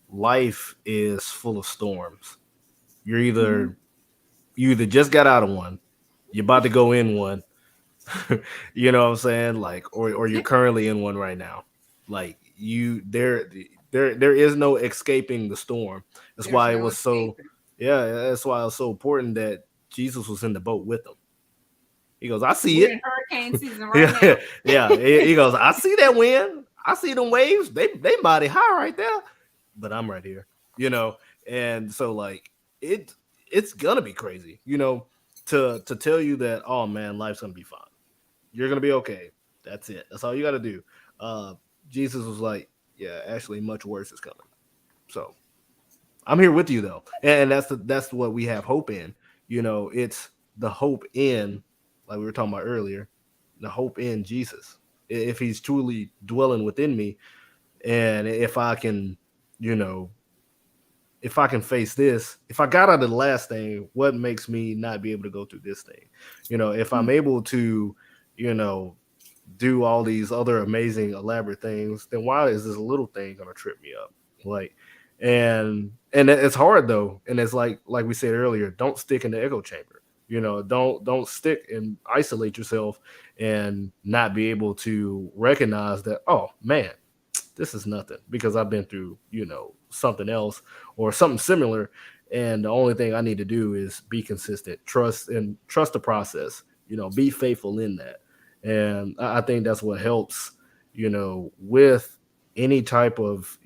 life is full of storms. You're Mm-hmm. you either just got out of one, you're about to go in one, you know what I'm saying? Like, or you're currently in one right now. Like there is no escaping the storm. That's there's why it no was so escaping. yeah, that's why it was so important that Jesus was in the boat with them. He goes, I see We're in it. hurricane season right now. Yeah, yeah. He goes, I see that wind. I see them waves. They mighty high right there, but I'm right here. You know, and so like it it's gonna be crazy. To tell you that oh man, life's gonna be fine. You're gonna be okay. That's it. That's all you got to do. Uh, Jesus was like, yeah, actually, much worse is coming. So I'm here with you though, and that's what we have hope in. It's the hope in, like we were talking about earlier, the hope in Jesus. If He's truly dwelling within me, and you know, if I can face this, if I got out of the last thing, what makes me not be able to go through this thing? If I'm able to, you know, do all these other amazing, elaborate things, then why is this little thing gonna trip me up? Like, and it's hard though, and it's like we said earlier, don't stick in the echo chamber. Don't stick and isolate yourself and not be able to recognize that. Oh man, this is nothing because I've been through something else or something similar, and the only thing I need to do is be consistent, trust the process. Be faithful in that, and I think that's what helps. With any type of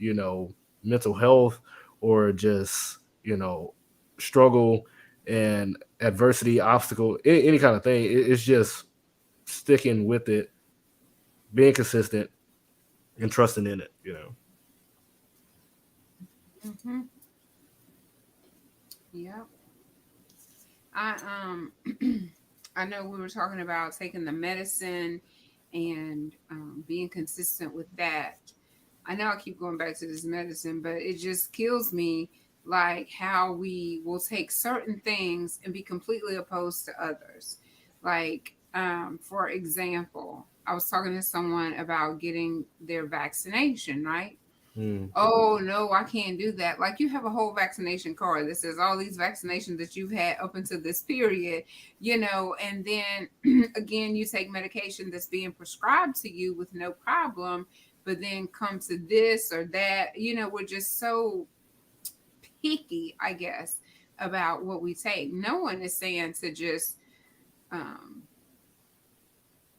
mental health or just struggle and adversity, obstacle, any kind of thing. It's just sticking with it, being consistent, and trusting in it. Mm-hmm. Yep. I I know we were talking about taking the medicine and being consistent with that. I know I keep going back to this medicine, but it just kills me like how we will take certain things and be completely opposed to others. Like, for example, I was talking to someone about getting their vaccination, right? Mm. Oh no, I can't do that. Like, you have a whole vaccination card that says all these vaccinations that you've had up until this period, and then again, you take medication that's being prescribed to you with no problem, but then come to this or that, we're just so picky, I guess, about what we take. No one is saying to just um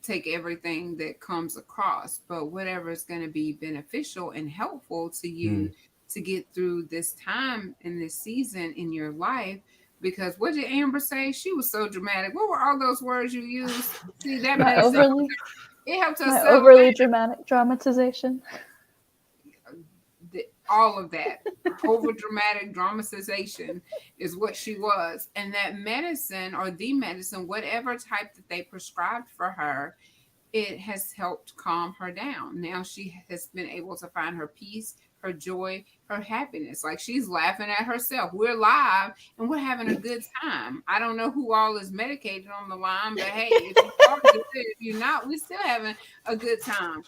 take everything that comes across, but whatever is going to be beneficial and helpful to you Mm. to get through this time and this season in your life. Because what did Amber say? She was so dramatic. What were all those words you used? See, that My medicine, overly it helped us my settle overly dramatic dramatization. all of that. Over dramatic dramatization is what she was. And that medicine or the medicine, whatever type that they prescribed for her, it has helped calm her down. Now she has been able to find her peace, her joy, her happiness. Like she's laughing at herself. We're live and we're having a good time. I don't know who all is medicated on the line, but hey, if you are good, if you're not, we're still having a good time.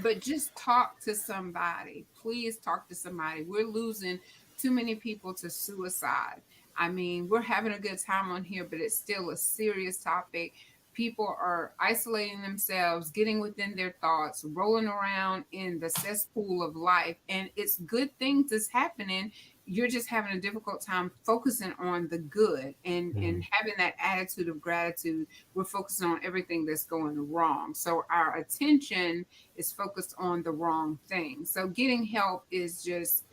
But just talk to somebody. Please talk to somebody. We're losing too many people to suicide. I mean, we're having a good time on here, but it's still a serious topic. People are isolating themselves, getting within their thoughts, rolling around in the cesspool of life. And it's good things that's happening. You're just having a difficult time focusing on the good and having that attitude of gratitude. We're focusing on everything that's going wrong. So our attention is focused on the wrong thing. So getting help is just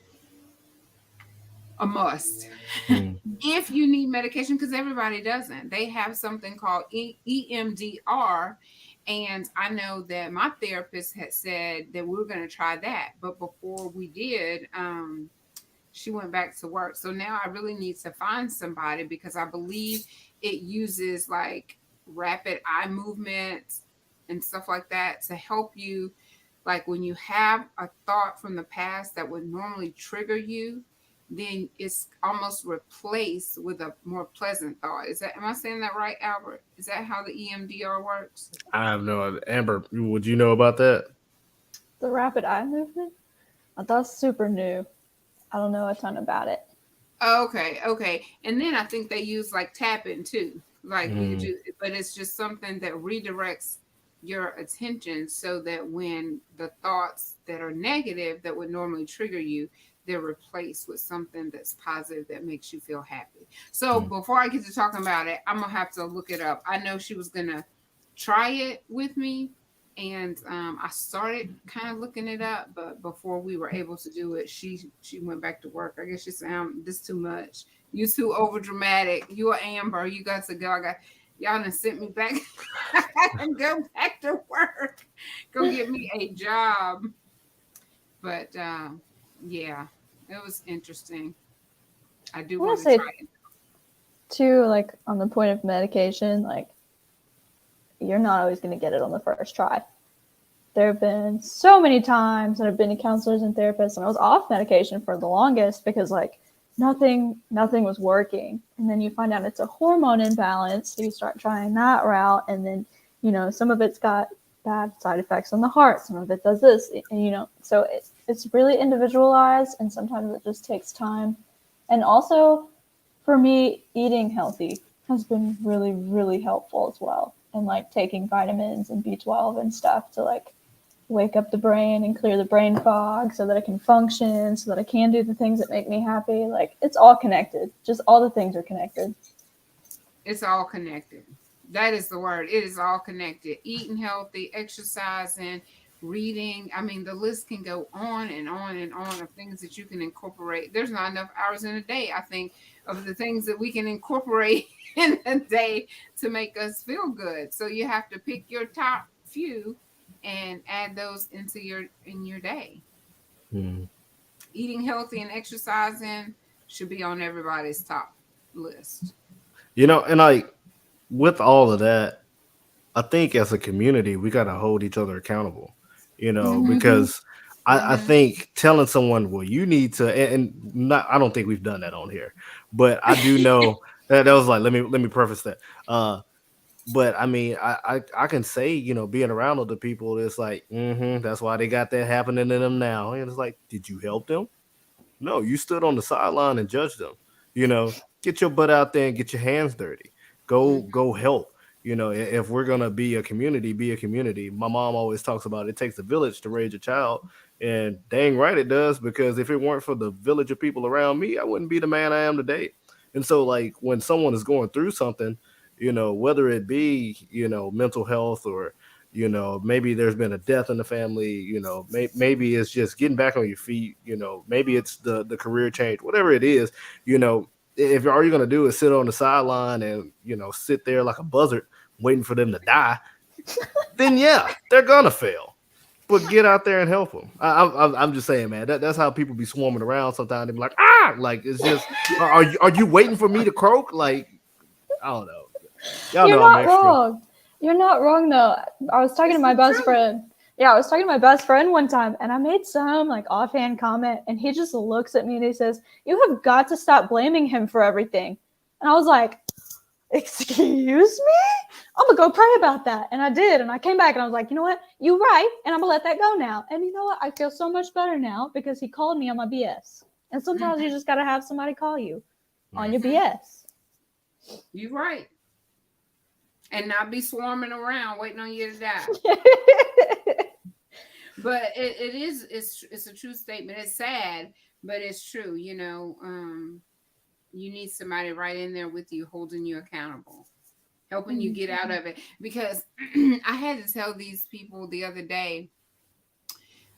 a must. If you need medication, because everybody doesn't, they have something called EMDR. And I know that my therapist had said that we were going to try that. But before we did, she went back to work. So now I really need to find somebody, because I believe it uses like rapid eye movements and stuff like that to help you. Like when you have a thought from the past that would normally trigger you, then it's almost replaced with a more pleasant thought. Am I saying that right, Albert? Is that how the EMDR works? I have no idea. Amber, would you know about that? The rapid eye movement? I thought it's super new. I don't know a ton about it. Okay. And then I think they use like tapping too. Like you do, but it's just something that redirects your attention so that when the thoughts that are negative that would normally trigger you, they're replaced with something that's positive that makes you feel happy. So before I get to talking about it, I'm gonna have to look it up. I know she was gonna try it with me, and I started kind of looking it up, but before we were able to do it, she went back to work. I guess she said, "This too much. You too over dramatic. You are Amber. You got to go. Y'all done sent me back. I can go back to work. Go get me a job." But yeah, it was interesting. I do want to try it. Too, like on the point of medication, like you're not always going to get it on the first try. There have been so many times that I've been to counselors and therapists, and I was off medication for the longest because like nothing was working. And then you find out it's a hormone imbalance. So you start trying that route, and then some of it's got bad side effects on the heart. Some of it does this, and so it's really individualized, and sometimes it just takes time. And also, for me, eating healthy has been really, really helpful as well. And like taking vitamins and B12 and stuff to like wake up the brain and clear the brain fog so that I can function, so that I can do the things that make me happy. Like it's all connected. Just all the things are connected. It's all connected. That is the word. It is all connected. Eating healthy, exercising, reading. I mean, the list can go on and on and on of things that you can incorporate. There's not enough hours in a day, I think, of the things that we can incorporate in a day to make us feel good. So you have to pick your top few and add those into your day. Eating healthy and exercising should be on everybody's top list. And like with all of that, I think as a community, we got to hold each other accountable, because I think telling someone, well, you need to, and not, I don't think we've done that on here, but I do know that was like, let me preface that. But I mean, I can say, being around other people, it's like, that's why they got that happening to them now. And it's like, did you help them? No, you stood on the sideline and judged them. Get your butt out there and get your hands dirty. Go help. If we're gonna be a community. My mom always talks about it takes a village to raise a child, and dang right it does, because if it weren't for the village of people around me, I wouldn't be the man I am today. And so, like, when someone is going through something, whether it be mental health, or maybe there's been a death in the family, maybe it's just getting back on your feet, maybe it's the career change, whatever it is, if all you're going to do is sit on the sideline and, sit there like a buzzard waiting for them to die, then yeah, they're going to fail. But get out there and help them. I'm just saying, man, that's how people be swarming around sometimes. They be like, like, it's just, are you waiting for me to croak? Like, I don't know. You're not wrong. You're not wrong, though. I was talking to my best friend Yeah, I was talking to my best friend one time, and I made some like offhand comment, and he just looks at me and he says, "You have got to stop blaming him for everything." And I was like, "Excuse me? I'm gonna go pray about that." And I did, and I came back and I was like, "You know what? You're right, and I'm gonna let that go now." And you know what? I feel so much better now because he called me on my BS. And sometimes you just gotta have somebody call you on your BS. You're right. And not be swarming around waiting on you to die. But it's a true statement. It's sad, but it's true. You need somebody right in there with you, holding you accountable, helping you get out of it. Because I had to tell these people the other day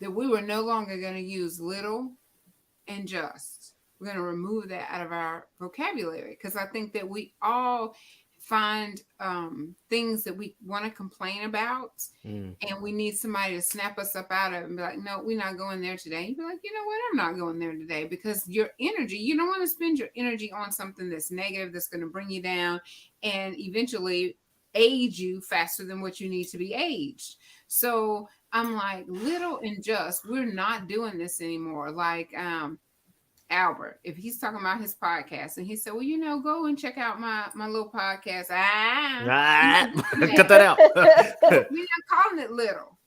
that we were no longer going to use little and just. We're going to remove that out of our vocabulary, because I think that we all find things that we want to complain about, and we need somebody to snap us up out of it and be like, no, we're not going there today. You'd be like, you know what, I'm not going there today, because your energy, you don't want to spend your energy on something that's negative, that's going to bring you down and eventually age you faster than what you need to be aged. So I'm like, little and just, we're not doing this anymore. Like Albert, if he's talking about his podcast and he said, well, go and check out my little podcast. Cut that out. We're not calling it little.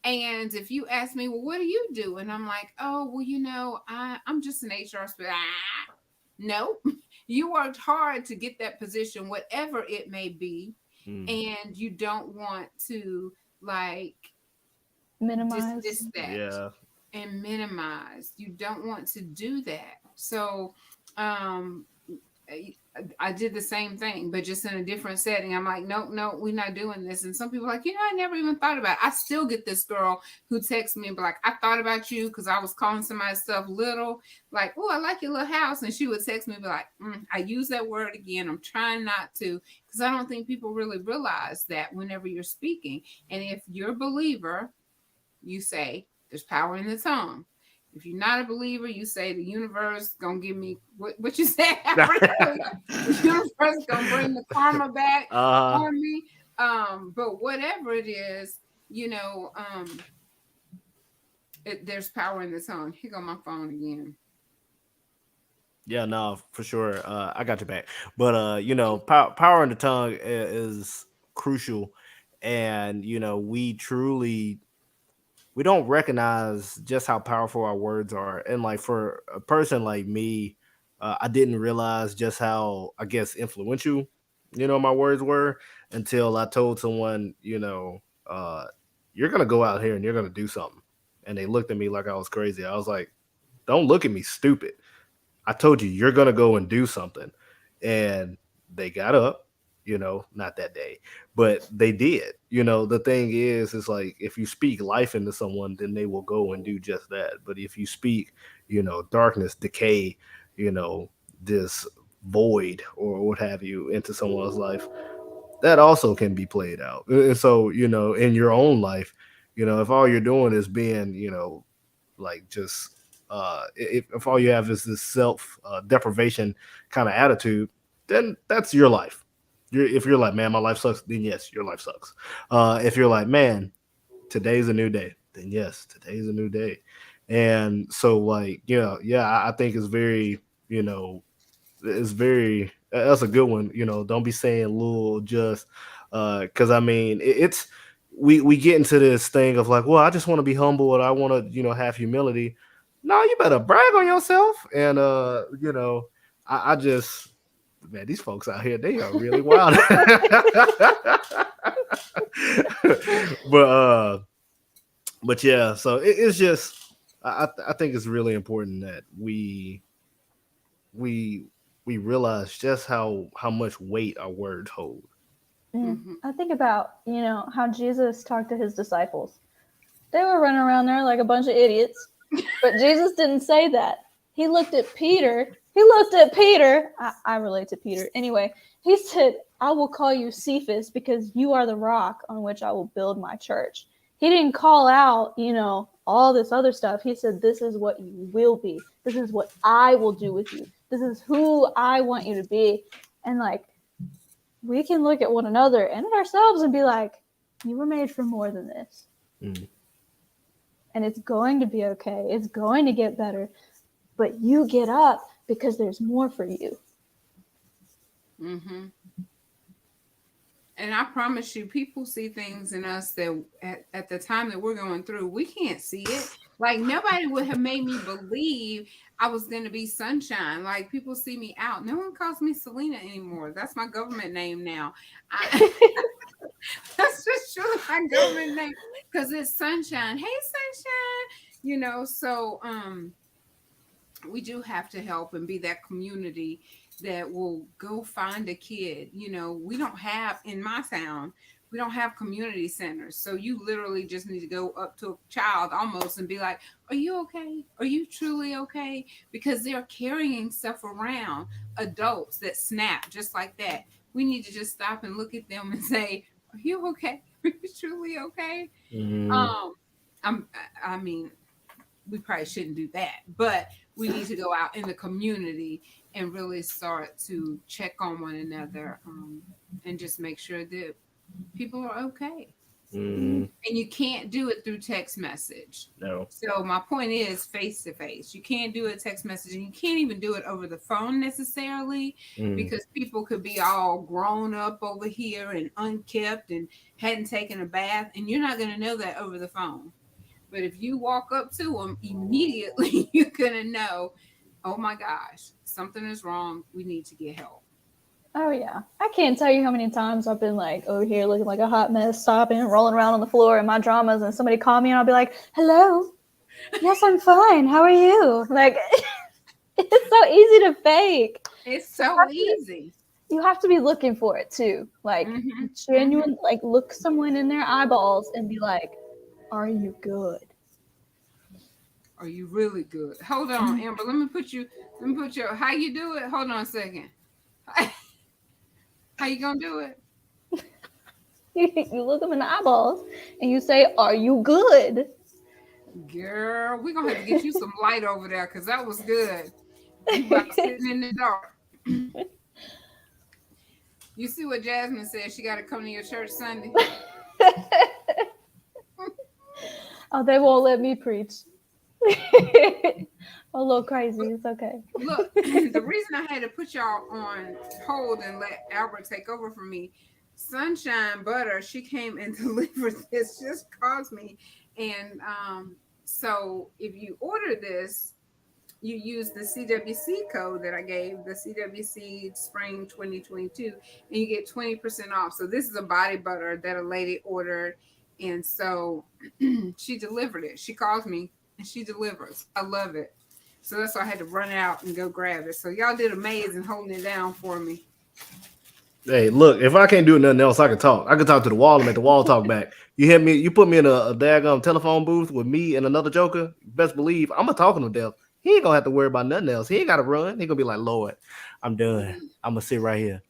And if you ask me, well, what do you do? And I'm like, oh, well, I'm just an HR specialist. No, you worked hard to get that position, whatever it may be. And you don't want to like minimize that. Yeah. And minimize. You don't want to do that. So I did the same thing, but just in a different setting. I'm like, no, we're not doing this. And some people are like, I never even thought about it. I still get this girl who texts me and be like, I thought about you because I was calling somebody's stuff little. Like, oh, I like your little house. And she would text me and be like, I use that word again. I'm trying not to, because I don't think people really realize that whenever you're speaking. And if you're a believer, you say, there's power in the tongue. If you're not a believer, you say the universe gonna give me what you said. The universe gonna bring the karma back on me. But whatever it is, there's power in the tongue. Here go my phone again. Yeah, no, for sure. I got your back. But power in the tongue is crucial, and we don't recognize just how powerful our words are. And like for a person like me, I didn't realize just how, I guess, influential, my words were until I told someone, you're going to go out here and you're going to do something. And they looked at me like I was crazy. I was like, don't look at me stupid. I told you, you're going to go and do something. And they got up. Not that day, but they did. The thing is like, if you speak life into someone, then they will go and do just that. But if you speak, darkness, decay, this void or what have you into someone's life, that also can be played out. And so, in your own life, if all you're doing is being, like just, if all you have is this self deprivation kind of attitude, then that's your life. If you're like, man, my life sucks, then yes, your life sucks. If you're like, man, today's a new day, then yes, today's a new day. And so like, I think it's very, that's a good one. Don't be saying little just, cause I mean, we get into this thing of like, well, I just want to be humble and I want to, have humility. No, you better brag on yourself. And, I just, man, these folks out here, they are really wild. But yeah, so it's just, I think it's really important that we realize just how much weight our words hold. I think about, how Jesus talked to his disciples. They were running around there like a bunch of idiots, but Jesus didn't say that. He looked at Peter. I relate to Peter. Anyway, he said, I will call you Cephas because you are the rock on which I will build my church. He didn't call out, all this other stuff. He said, this is what you will be. This is what I will do with you. This is who I want you to be. And like, we can look at one another and at ourselves and be like, you were made for more than this. and it's going to be okay. It's going to get better. But you get up because there's more for you. Mm-hmm. And I promise you, people see things in us that at the time that we're going through, we can't see it. Like, nobody would have made me believe I was going to be Sunshine. Like, people see me out. No one calls me Celena anymore. That's my government name now. That's just truly my government name, because it's Sunshine. Hey, Sunshine. So we do have to help and be that community that will go find a kid. We don't have, in my town, we don't have community centers. So you literally just need to go up to a child almost and be like, are you okay? Are you truly okay? Because they're carrying stuff around, adults that snap just like that. We need to just stop and look at them and say, are you okay? Are you truly okay? I mean, we probably shouldn't do that, but we need to go out in the community and really start to check on one another, and just make sure that people are okay. And you can't do it through text message. No. So my point is face to face. You can't do a text message, and you can't even do it over the phone necessarily, because people could be all grown up over here and unkept and hadn't taken a bath, and you're not going to know that over the phone. But if you walk up to them immediately, you're going to know, oh my gosh, something is wrong. We need to get help. Oh, yeah. I can't tell you how many times I've been like over here looking like a hot mess, sobbing, rolling around on the floor in my dramas, and somebody call me and I'll be like, hello? Yes, I'm fine. How are you? Like, it's so easy to fake. It's so easy. You have to be looking for it too. Like, genuine, like, look someone in their eyeballs and be like, are you good? Are you really good? Hold on, Amber. Let me put your, how you do it? Hold on a second. How you gonna do it? You look them in the eyeballs and you say, are you good? Girl, we're gonna have to get you some light over there, because that was good. You about sitting in the dark. You see what Jasmine said? She got to come to your church Sunday. Oh, they won't let me preach. A little crazy. It's okay. Look, the reason I had to put y'all on hold and let Albert take over for me, Sunshine Butter, she came and delivered this, just caused me. And so if you order this, you use the CWC code that I gave, the CWC Spring 2022, and you get 20% off. So this is a body butter that a lady ordered. And so she delivered it. She calls me and she delivers. I love it. So that's why I had to run out and go grab it. So y'all did amazing holding it down for me. Hey, look, if I can't do nothing else, I can talk. I can talk to the wall and make the wall talk back. You hit me, you put me in a daggum telephone booth with me and another joker. Best believe I'm gonna talk to him death. He ain't gonna have to worry about nothing else. He ain't gotta run. He gonna be like, Lord, I'm done. I'm gonna sit right here.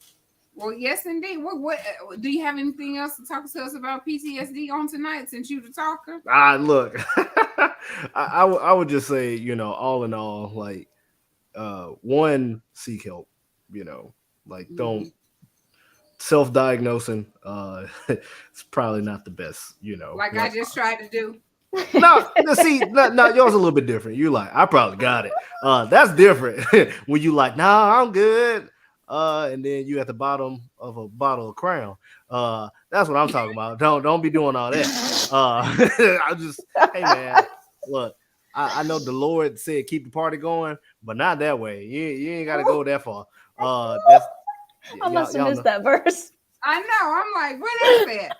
Well, yes, indeed. What do you have anything else to talk to us about PTSD on tonight, since you the talker? Look, I would just say, all in all, like, one, seek help. Like, don't self-diagnosing. It's probably not the best. Like I just tried to do. No, see, no, yours a little bit different. You like, I probably got it. That's different. When you like, nah, I'm good. And then you at the bottom of a bottle of Crown. That's what I'm talking about. Don't be doing all that. I just, hey man, look, I know the Lord said keep the party going, but not that way. You ain't got to go that far. I must have missed that verse. I know. I'm like, what is that?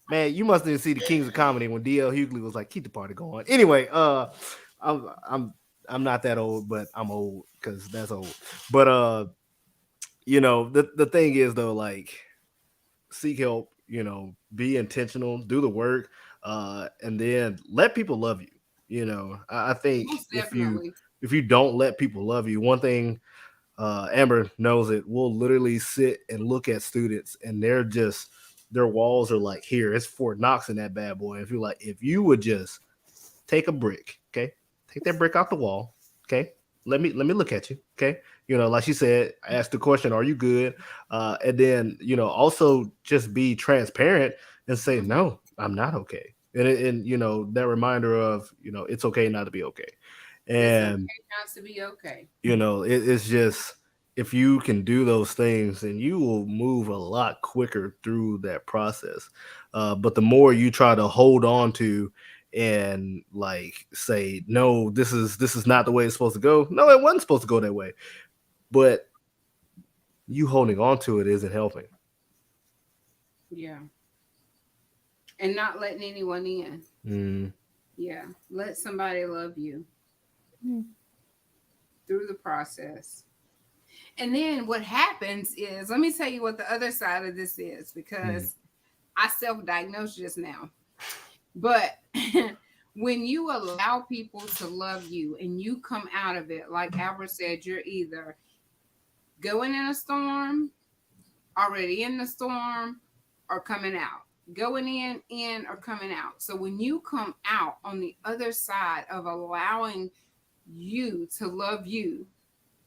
Man, you must have seen the Kings of Comedy when D.L. Hughley was like, keep the party going. Anyway, I'm not that old, but I'm old because that's old. But the thing is though, like, seek help, be intentional, do the work, and then let people love you. I think if you don't let people love you, one thing, Amber knows it, we'll literally sit and look at students and their walls are like, here, it's Fort Knox in that bad boy. If you would just take a brick, okay, take that brick out the wall, okay, let me look at you, okay, like she said, ask the question, are you good? And then also just be transparent and say, no, I'm not okay. and you know, that reminder of, you know, it's okay not to be okay. It's okay And not to be okay. you know, it's just, if you can do those things, then you will move a lot quicker through that process. But the more you try to hold on to and like say, no, this is not the way it's supposed to go. No, it wasn't supposed to go that way. But you holding on to it isn't helping. Yeah. And not letting anyone in. Mm. Yeah. Let somebody love you Mm. through the process. And then what happens is, let me tell you what the other side of this is, because I self-diagnosed just now. But when you allow people to love you and you come out of it, like Albert said, you're either going in a storm, already in the storm, or coming out. Going in, or coming out. So when you come out on the other side of allowing you to love you,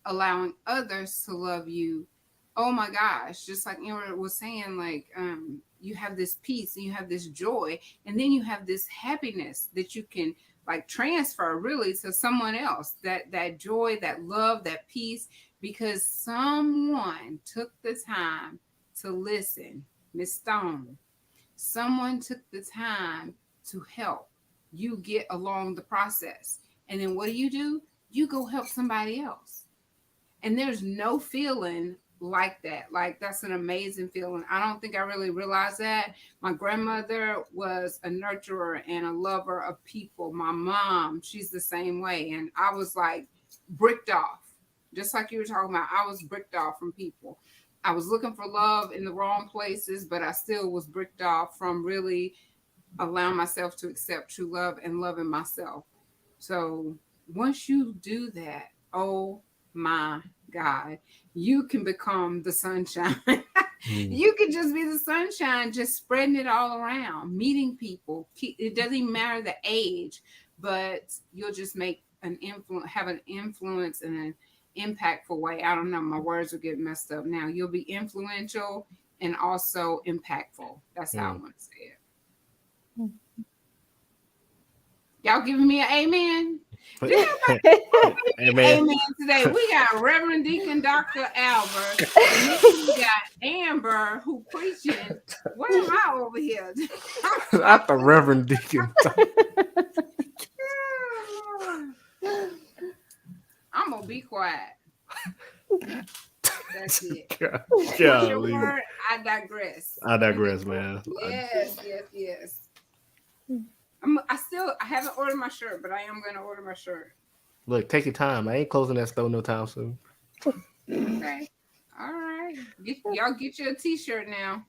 allowing others to love you, oh my gosh, just like Amber was saying, like you have this peace and you have this joy, and then you have this happiness that you can like transfer really to someone else, that joy, that love, that peace, because someone took the time to listen. Miss Stone, someone took the time to help you get along the process, and then what do? You go help somebody else. And there's no feeling like that. Like, that's an amazing feeling. I don't think I really realized that. My grandmother was a nurturer and a lover of people. My mom, she's the same way. And I was like bricked off, just like you were talking about. I was bricked off from people. I was looking for love in the wrong places, but I still was bricked off from really allowing myself to accept true love and loving myself. So once you do that, oh my God, you can become the sunshine. You can just be the sunshine, just spreading it all around, meeting people. It doesn't even matter the age, but you'll just make an influence, have an influence in an impactful way. I don't know, my words are getting messed up now. You'll be influential and also impactful. That's how I want to say it. Y'all giving me an amen? Amen. Amen today. We got Reverend Deacon Dr. Albert, and then we got Amber who preaching. What am I over here? Not the Reverend Deacon. I'm gonna be quiet. That's it. What's your word? I digress. I digress, man. Yes. I haven't ordered my shirt, but I am gonna order my shirt. Look, take your time. I ain't closing that store no time soon. Okay. All right. Y'all get you a t-shirt now.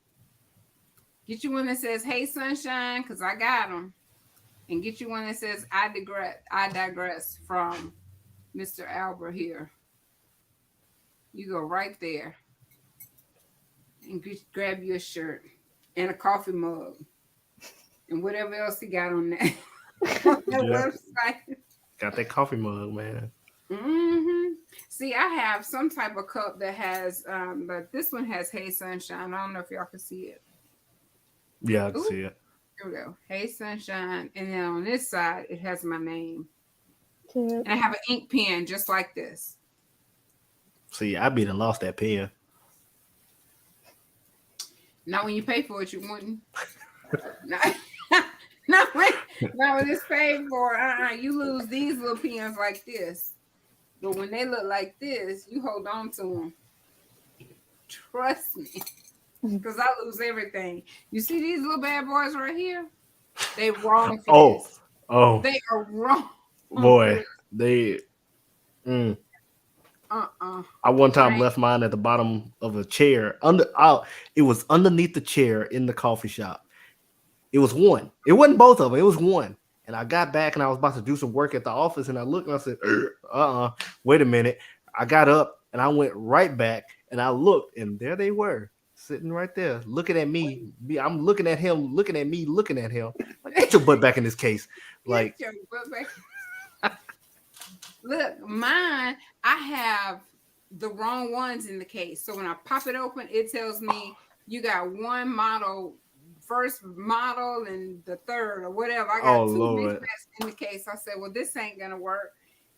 Get you one that says, "Hey Sunshine," because I got them. And get you one that says, I digress from Mr. Albert here. You go right there and grab you a shirt and a coffee mug and whatever else he got on that, website. Got that coffee mug, man. See, I have some type of cup that has, but this one has "Hey Sunshine." I don't know if y'all can see it. Yeah, I can see it. Here we go. "Hey Sunshine," and then on this side it has my name. Cute. And I have an ink pen just like this. See, I be done lost that pen. Not when you pay for it, you wouldn't. Not when it's paid for. You lose these little pens like this. But when they look like this, you hold on to them. Trust me. Because I lose everything. You see these little bad boys right here? They wrong for this. Oh. They are wrong. Boy, they... I one time left mine at the bottom of a chair. It was underneath the chair in the coffee shop. It was one. It wasn't both of them. It was one. And I got back and I was about to do some work at the office, and I looked and I said, wait a minute. I got up and I went right back and I looked, and there they were, sitting right there, looking at me. I'm looking at him, looking at me, looking at him. Like, get your butt back in this case. Like, get your butt back. Look, mine, I have the wrong ones in the case. So when I pop it open, it tells me you got one model first model and the third or whatever. I got two mismatched in the case. I said, well, this ain't gonna work.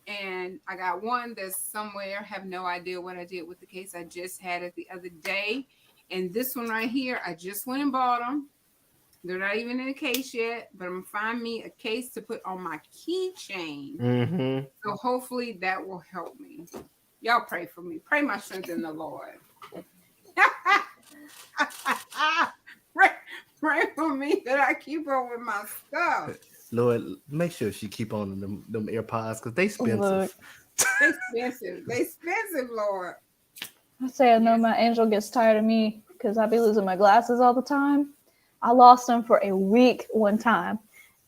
And I got one that's somewhere. Have no idea what I did with the case. I just had it the other day. And this one right here, I just went and bought them. They're not even in a case yet, but I'm gonna find me a case to put on my keychain. Mm-hmm. So hopefully that will help me. Y'all pray for me. Pray my strength in the Lord. pray for me that I keep up with my stuff. Lord, make sure she keep on them AirPods because they expensive. Look. They expensive. They expensive, Lord. I say I know my angel gets tired of me because I be losing my glasses all the time. I lost them for a week one time,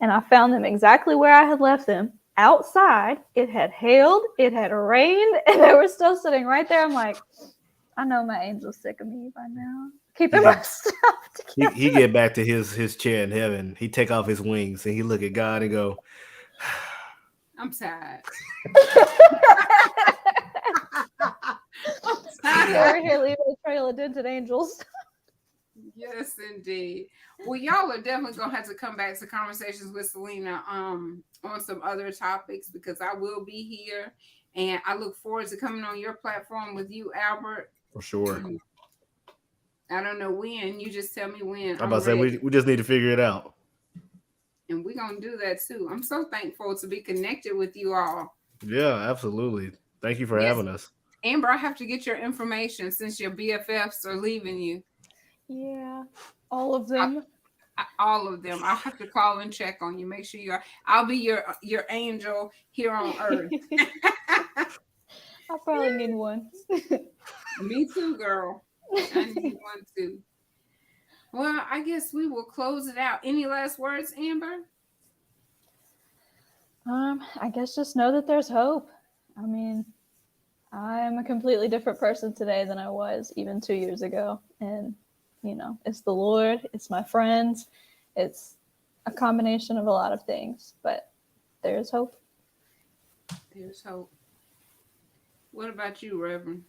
and I found them exactly where I had left them, outside. It had hailed, it had rained, and they were still sitting right there. I'm like, I know my angel's sick of me by now. Keeping my stuff together. He get back to his chair in heaven. He take off his wings and he look at God and go, I'm tired. We're here leaving a trail of dented angels. Yes, indeed. Well, y'all are definitely gonna have to come back to conversations with Celena on some other topics because I will be here, and I look forward to coming on your platform with you, Albert. for sure. I don't know when. You just tell me when. I'm about to say we just need to figure it out. And we're gonna do that too. I'm so thankful to be connected with you all. Yeah, absolutely. Thank you for having us. Amber, I have to get your information since your BFFs are leaving you. Yeah, all of them. All of them. I'll have to call and check on you. Make sure I'll be your angel here on earth. I probably need one. Me too, girl. I need one too. Well, I guess we will close it out. Any last words, Amber? I guess just know that there's hope. I mean, I'm a completely different person today than I was even 2 years ago. And, you know, it's the Lord, it's my friends, it's a combination of a lot of things, but there's hope. There's hope. What about you, Reverend?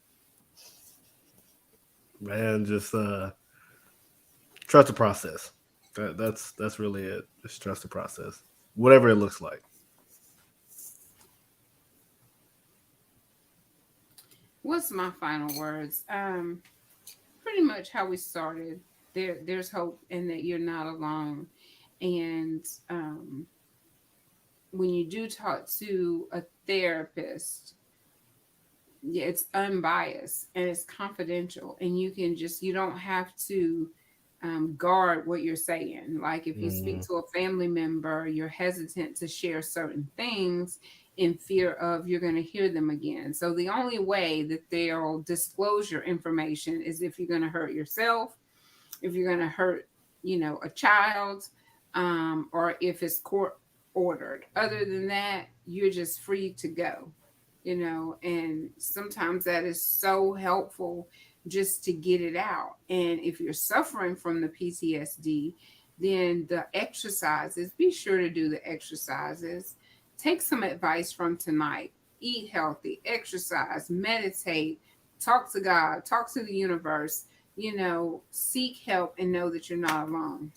Man, just trust the process. That's really it. Just trust the process, whatever it looks like. What's my final words? Pretty much how we started. There's hope in that you're not alone. And when you do talk to a therapist, yeah, it's unbiased and it's confidential, and you don't have to guard what you're saying. Like if you speak to a family member, you're hesitant to share certain things in fear of you're going to hear them again. So the only way that they'll disclose your information is if you're going to hurt yourself, if you're going to hurt, a child, or if it's court ordered. Other than that, you're just free to go. And sometimes that is so helpful just to get it out. And if you're suffering from the PTSD, then the exercises, be sure to do the exercises. Take some advice from tonight. Eat healthy, exercise, meditate, talk to God, talk to the universe, seek help and know that you're not alone.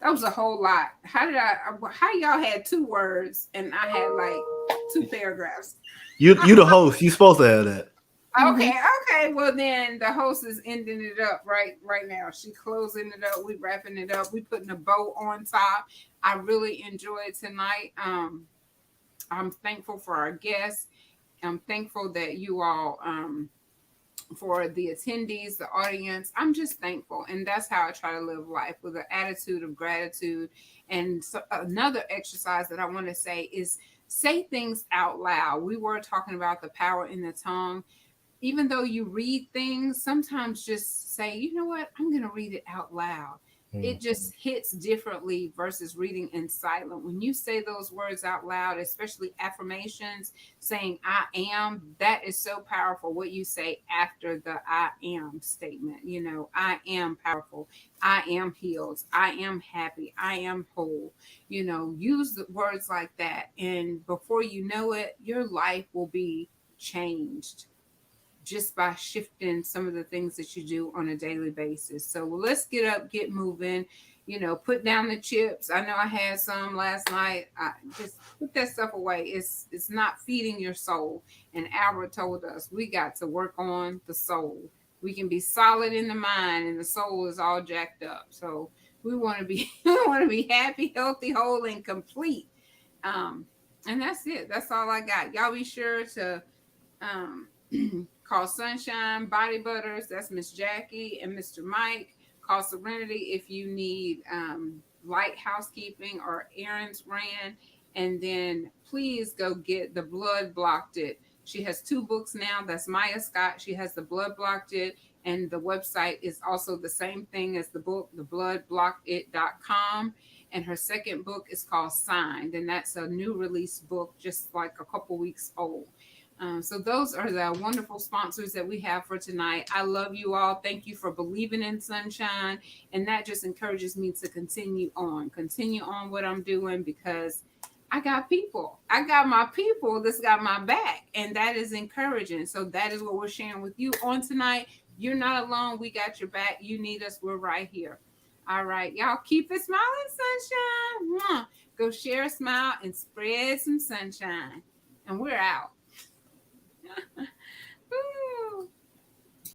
That was a whole lot. How y'all had 2 words and I had like 2 paragraphs? You the host. You supposed to have that. Okay. Well, then the host is ending it up right now. She closing it up. We wrapping it up. We putting a bow on top. I really enjoyed tonight. I'm thankful for our guests. I'm thankful that you all, for the attendees, the audience. I'm just thankful. And that's how I try to live life, with an attitude of gratitude. And so another exercise that I want to say is say things out loud. We were talking about the power in the tongue. Even though you read things, sometimes just say, you know what, I'm going to read it out loud. It just hits differently versus reading in silent. When you say those words out loud, especially affirmations, saying I am, that is so powerful. What you say after the I am statement, I am powerful. I am healed. I am happy. I am whole. Use the words like that. And before you know it, your life will be changed just by shifting some of the things that you do on a daily basis. So let's get up, get moving, put down the chips. I know I had some last night. I just put that stuff away. It's not feeding your soul. And Albert told us we got to work on the soul. We can be solid in the mind and the soul is all jacked up. So we want to be happy, healthy, whole, and complete. And that's it. That's all I got. Y'all be sure to call Sunshine Body Butters. That's Miss Jackie and Mr. Mike. Call Serenity if you need light housekeeping or errands ran. And then please go get The Blood Blocked It. She has 2 books now. That's Maya Scott. She has The Blood Blocked It. And the website is also the same thing as the book, thebloodblockedit.com. And her second book is called Signed. And that's a new release book, just like a couple weeks old. So those are the wonderful sponsors that we have for tonight. I love you all. Thank you for believing in Sunshine. And that just encourages me to continue on what I'm doing, because I got people. I got my people that's got my back, and that is encouraging. So that is what we're sharing with you on tonight. You're not alone. We got your back. You need us. We're right here. All right, y'all, keep it smiling, sunshine. Go share a smile and spread some sunshine. And we're out.